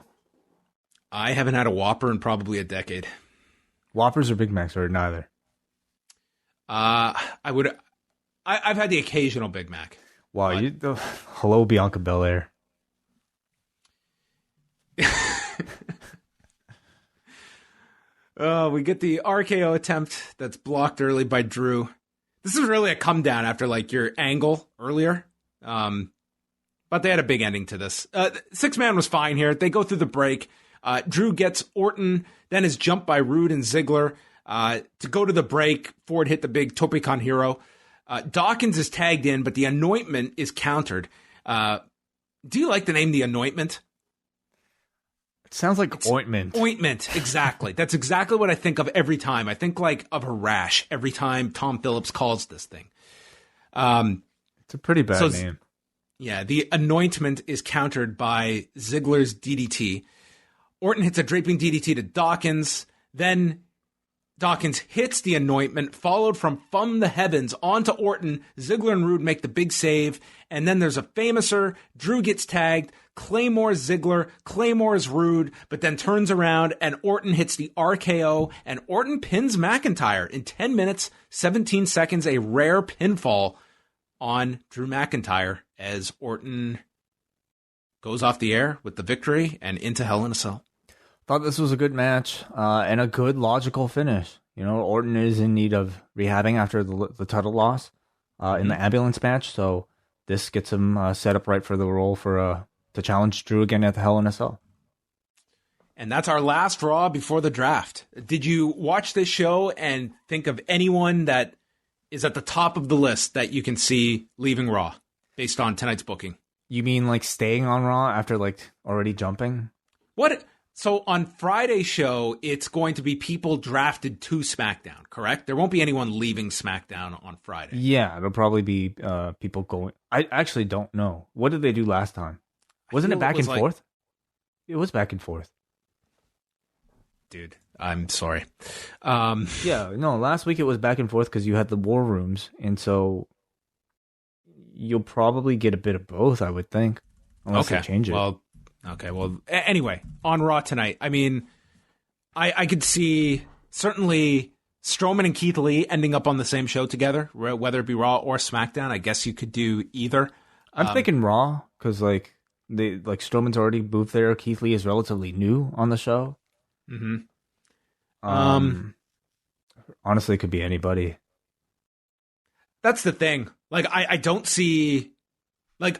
I haven't had a Whopper in probably a decade. Whoppers or Big Macs, or neither? I've had the occasional Big Mac. Wow, hello, Bianca Belair. We get the RKO attempt that's blocked early by Drew. This is really a come down after your angle earlier. But they had a big ending to this. 6-man was fine here. They go through the break. Drew gets Orton, then is jumped by Roode and Ziggler. To go to the break, Ford hit the big Tope Con Hero. Dawkins is tagged in, but the anointment is countered. Do you like the name The Anointment? It sounds like ointment. Ointment, exactly. That's exactly what I think of every time. I think of a rash every time Tom Phillips calls this thing. It's a pretty bad name. Yeah, the anointment is countered by Ziggler's DDT. Orton hits a draping DDT to Dawkins. Then Dawkins hits the anointment, followed from the heavens onto Orton. Ziggler and Roode make the big save. And then there's a famouser. Drew gets tagged. Claymore's Ziggler. Claymore's Roode. But then turns around and Orton hits the RKO. And Orton pins McIntyre in 10 minutes, 17 seconds. A rare pinfall on Drew McIntyre as Orton goes off the air with the victory and into Hell in a Cell. Thought this was a good match and a good logical finish. Orton is in need of rehabbing after the title loss in the ambulance match, so this gets him set up right for the role to challenge Drew again at the Hell in a Cell. And that's our last Raw before the draft. Did you watch this show and think of anyone that is at the top of the list that you can see leaving Raw based on tonight's booking? You mean staying on Raw after already jumping? What? So on Friday's show, it's going to be people drafted to SmackDown, correct? There won't be anyone leaving SmackDown on Friday. Yeah, it'll probably be people going. I actually don't know. What did they do last time? Wasn't it back and forth? It was back and forth. Dude, I'm sorry. Yeah, no, last week it was back and forth because you had the war rooms, and so you'll probably get a bit of both, I would think, unless they change it. Anyway, on Raw tonight, I mean, I could see certainly Strowman and Keith Lee ending up on the same show together, whether it be Raw or SmackDown. I guess you could do either. I'm thinking Raw because Strowman's already moved there. Keith Lee is relatively new on the show. Mm-hmm. Honestly, it could be anybody. That's the thing. I don't see,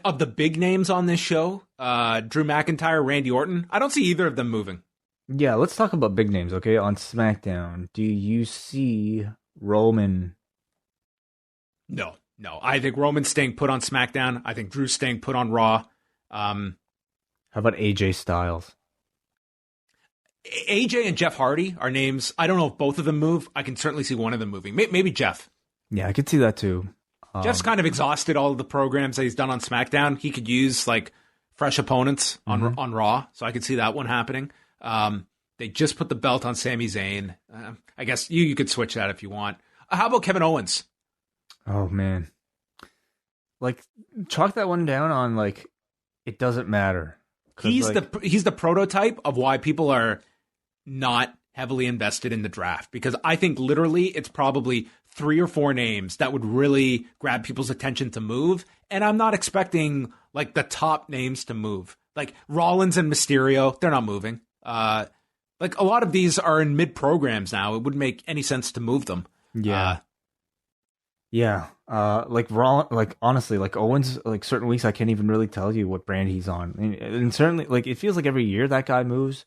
of the big names on this show, Drew McIntyre, Randy Orton, I don't see either of them moving. Yeah, let's talk about big names, okay? On SmackDown, do you see Roman? No. I think Roman's staying put on SmackDown. I think Drew's staying put on Raw. How about AJ Styles? AJ and Jeff Hardy are names. I don't know if both of them move. I can certainly see one of them moving. Maybe Jeff. Yeah, I could see that too. Jeff's kind of exhausted all of the programs that he's done on SmackDown. He could use fresh opponents on Raw, so I could see that one happening. They just put the belt on Sami Zayn. I guess you could switch that if you want. How about Kevin Owens? Oh man, chalk that one down on it doesn't matter. He's the prototype of why people are not heavily invested in the draft, because I think literally it's probably 3 or 4 names that would really grab people's attention to move. And I'm not expecting like the top names to move. Like Rollins and Mysterio, they're not moving. Like a lot of these are in mid programs now. It wouldn't make any sense to move them. Yeah. Like Raw, like honestly, like Owens, like certain weeks I can't even really tell you what brand he's on. And certainly, like it feels like every year that guy moves.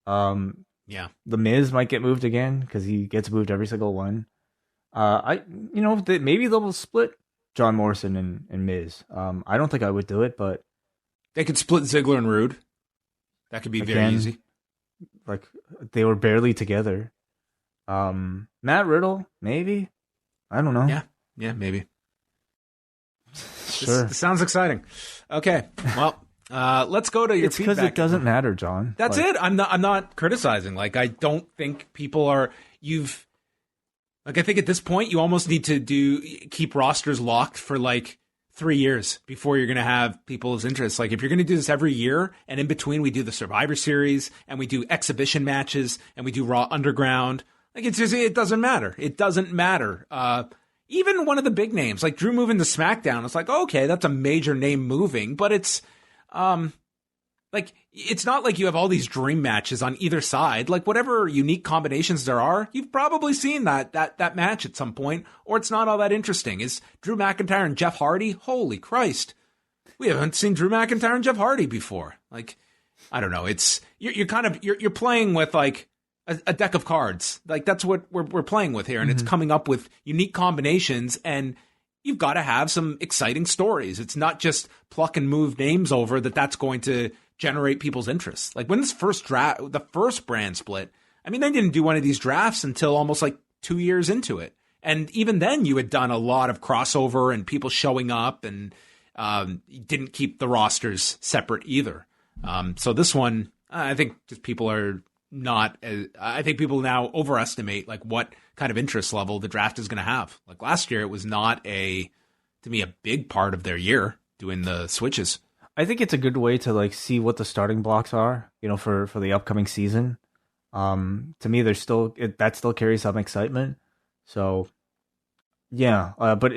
Yeah. The Miz might get moved again because he gets moved every single one. Maybe they'll split John Morrison and Miz. I don't think I would do it, but they could split Ziggler and Rude. That could be very easy. Like they were barely together. Matt Riddle, maybe. I don't know. Yeah, maybe. Sure. This sounds exciting. Okay, well, let's go to your feedback. It's because it doesn't matter, John. That's it. I'm not criticizing. Like, I don't think people are. I think at this point you almost need to keep rosters locked for like 3 years before you're going to have people's interests. Like if you're going to do this every year and in between we do the Survivor Series and we do exhibition matches and we do Raw Underground, like it doesn't matter. It doesn't matter. Even one of the big names like Drew moving to SmackDown, it's like, okay, that's a major name moving, but it's like it's not like you have all these dream matches on either side. Like whatever unique combinations there are, you've probably seen that match at some point, or it's not all that interesting. Is Drew McIntyre and Jeff Hardy? Holy Christ, we haven't seen Drew McIntyre and Jeff Hardy before. Like, I don't know. It's you're playing with like a deck of cards. Like that's what we're playing with here, and it's coming up with unique combinations, and you've got to have some exciting stories. It's not just pluck and move names over that's going to generate people's interest. Like when this first draft, the first brand split, I mean, they didn't do one of these drafts until almost like 2 years into it. And even then you had done a lot of crossover and people showing up, and you didn't keep the rosters separate either. So this one, I think just people are not, I think people now overestimate like what kind of interest level the draft is going to have. Like last year, it was not to me, a big part of their year doing the switches. I think it's a good way to like see what the starting blocks are, for the upcoming season. To me, that still carries some excitement. So, yeah, but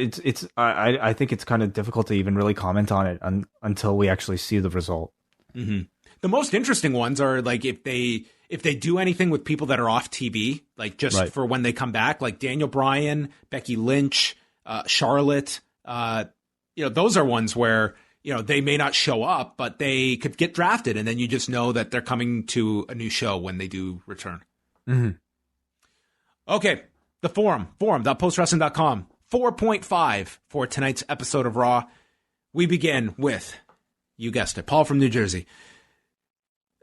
I think it's kind of difficult to even really comment on it until we actually see the result. Mm-hmm. The most interesting ones are like if they do anything with people that are off TV, like just for when they come back, like Daniel Bryan, Becky Lynch, Charlotte. Those are ones where they may not show up, but they could get drafted, and then you just know that they're coming to a new show when they do return. Mm-hmm. Okay, the forum.postwrestling.com, 4.5 for tonight's episode of Raw. We begin with, you guessed it, Paul from New Jersey.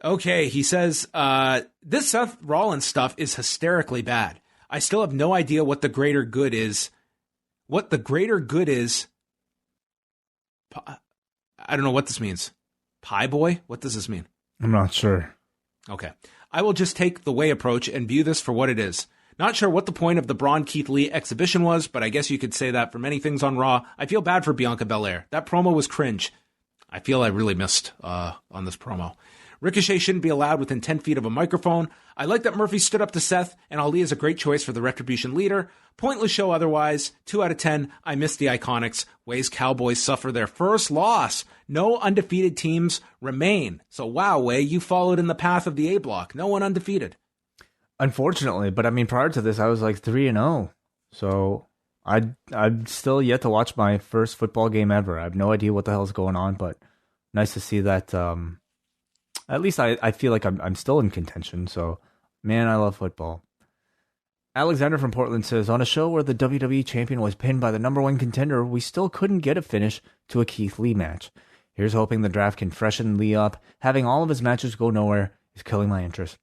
Okay, he says, this Seth Rollins stuff is hysterically bad. I still have no idea what the greater good is. What the greater good is... I don't know what this means. Pie boy? What does this mean? I'm not sure. Okay. I will just take the way approach and view this for what it is. Not sure what the point of the Braun Keith Lee exhibition was, but I guess you could say that for many things on Raw. I feel bad for Bianca Belair. That promo was cringe. I feel I really missed on this promo. Ricochet shouldn't be allowed within 10 feet of a microphone. I like that Murphy stood up to Seth, and Ali is a great choice for the Retribution leader. Pointless show otherwise. 2 out of 10. I miss the Iconics. Way's Cowboys suffer their first loss. No undefeated teams remain. So wow, Way, you followed in the path of the A block. No one undefeated. Unfortunately, but I mean, prior to this, I was like 3-0. So I'm still yet to watch my first football game ever. I have no idea what the hell is going on, but nice to see that. At least I feel like I'm still in contention. So, man, I love football. Alexander from Portland says, on a show where the WWE champion was pinned by the number one contender, we still couldn't get a finish to a Keith Lee match. Here's hoping the draft can freshen Lee up. Having all of his matches go nowhere is killing my interest.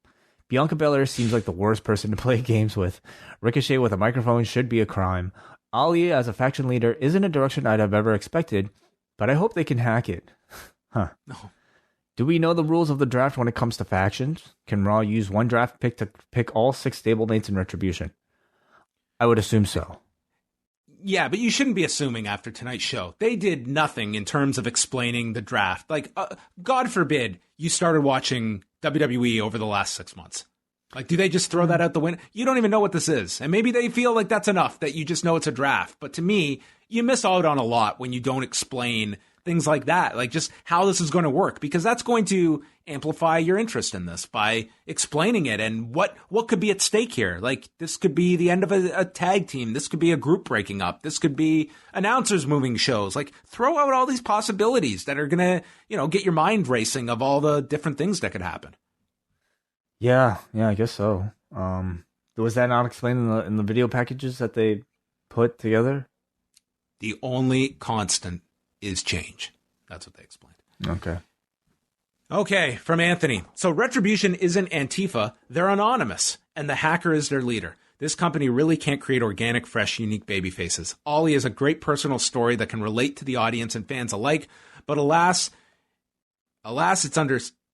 Bianca Belair seems like the worst person to play games with. Ricochet with a microphone should be a crime. Ali as a faction leader isn't a direction I'd have ever expected, but I hope they can hack it. Huh. No. Do we know the rules of the draft when it comes to factions? Can Raw use one draft pick to pick all 6 stablemates in Retribution? I would assume so. Yeah, but you shouldn't be assuming after tonight's show. They did nothing in terms of explaining the draft. Like, God forbid you started watching WWE over the last 6 months. Like, do they just throw that out the window? You don't even know what this is. And maybe they feel like that's enough, that you just know it's a draft. But to me, you miss out on a lot when you don't explain things like that, like just how this is going to work, because that's going to amplify your interest in this by explaining it and what could be at stake here. Like, this could be the end of a tag team. This could be a group breaking up. This could be announcers moving shows. Like, throw out all these possibilities that are going to, get your mind racing of all the different things that could happen. Yeah, I guess so. Was that not explained in the video packages that they put together? The only constant is change. That's what they explained. Okay, from Anthony. So Retribution isn't Antifa, they're anonymous, and the hacker is their leader. This company really can't create organic, fresh, unique baby faces. Ollie is a great personal story that can relate to the audience and fans alike, but alas,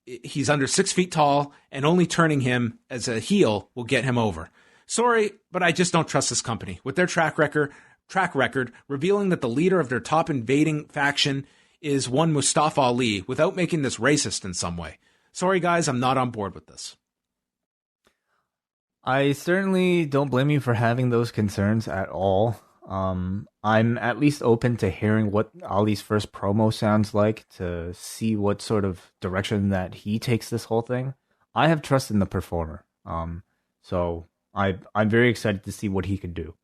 he's under 6 feet tall, and only turning him as a heel will get him over. Sorry, but I just don't trust this company. With their track record revealing that the leader of their top invading faction is one Mustafa Ali without making this racist in some way. Sorry, guys, I'm not on board with this. I certainly don't blame you for having those concerns at all. I'm at least open to hearing what Ali's first promo sounds like to see what sort of direction that he takes this whole thing. I have trust in the performer. So I'm very excited to see what he can do.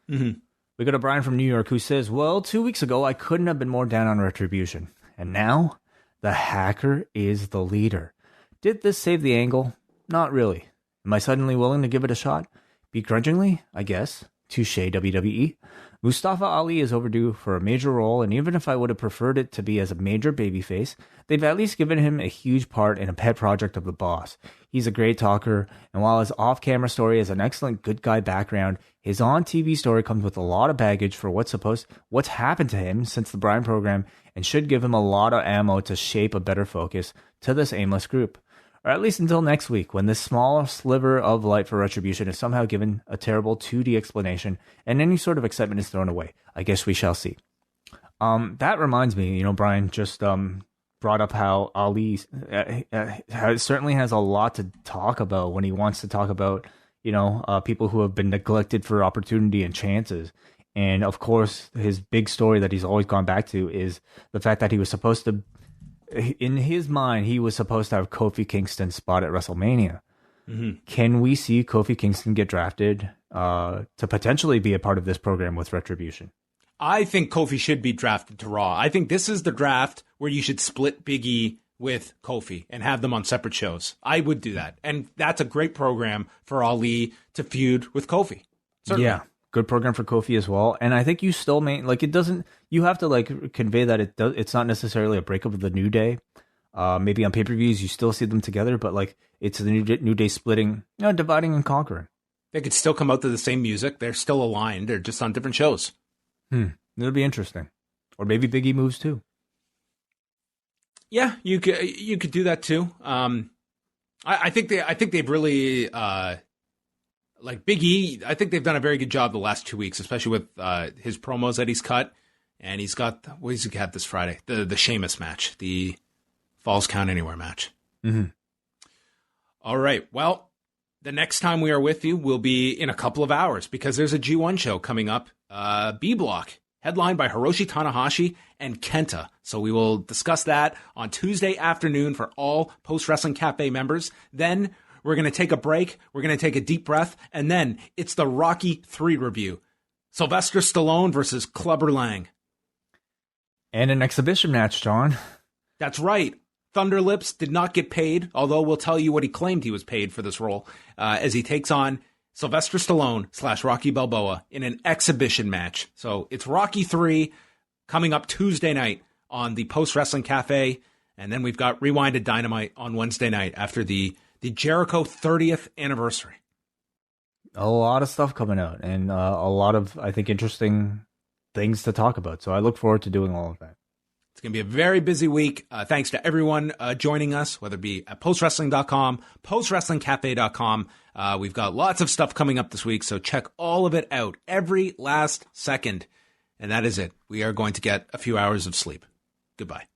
Mm-hmm. We got a Brian from New York who says, well, 2 weeks ago, I couldn't have been more down on Retribution. And now, the hacker is the leader. Did this save the angle? Not really. Am I suddenly willing to give it a shot? Begrudgingly, I guess. Touche, WWE. Mustafa Ali is overdue for a major role, and even if I would have preferred it to be as a major babyface, they've at least given him a huge part in a pet project of the boss. He's a great talker, and while his off-camera story has an excellent good guy background, his on-TV story comes with a lot of baggage for what's happened to him since the Brian program, and should give him a lot of ammo to shape a better focus to this aimless group. Or at least until next week, when this small sliver of light for Retribution is somehow given a terrible 2D explanation, and any sort of excitement is thrown away. I guess we shall see. That reminds me, Brian just brought up how Ali certainly has a lot to talk about when he wants to talk about, people who have been neglected for opportunity and chances. And of course, his big story that he's always gone back to is the fact that he was supposed to, in his mind, he was supposed to have Kofi Kingston's spot at WrestleMania. Mm-hmm. Can we see Kofi Kingston get drafted to potentially be a part of this program with Retribution? I think Kofi should be drafted to Raw. I think this is the draft where you should split Big E with Kofi and have them on separate shows. I would do that. And that's a great program for Ali to feud with Kofi. Certainly. Yeah. Good program for Kofi as well. And I think you still you have to convey that it's not necessarily a breakup of the New Day. Maybe on pay-per-views you still see them together, but it's the New Day splitting, dividing and conquering. They could still come out to the same music. They're still aligned. They're just on different shows. It'll be interesting. Or maybe Big E moves too. Yeah, you could do that too. I think they've really like Big E, I think they've done a very good job the last 2 weeks, especially with his promos that he's cut. And he's got, what does he have this Friday? The Sheamus match, the Falls Count Anywhere match. Mm-hmm. All right. Well, the next time we are with you will be in a couple of hours because there's a G1 show coming up, B Block, headlined by Hiroshi Tanahashi and Kenta. So we will discuss that on Tuesday afternoon for all Post Wrestling Cafe members. Then we're going to take a break. We're going to take a deep breath. And then it's the Rocky 3 review. Sylvester Stallone versus Clubber Lang. And an exhibition match, John. That's right. Thunder Lips did not get paid, although we'll tell you what he claimed he was paid for this role, as he takes on Sylvester Stallone / Rocky Balboa in an exhibition match. So it's Rocky 3 coming up Tuesday night on the Post Wrestling Cafe. And then we've got Rewinded Dynamite on Wednesday night after the Jericho 30th anniversary. A lot of stuff coming out and a lot of, I think, interesting things to talk about. So I look forward to doing all of that. It's going to be a very busy week. Thanks to everyone joining us, whether it be at postwrestling.com, postwrestlingcafe.com. We've got lots of stuff coming up this week, so check all of it out every last second. And that is it. We are going to get a few hours of sleep. Goodbye.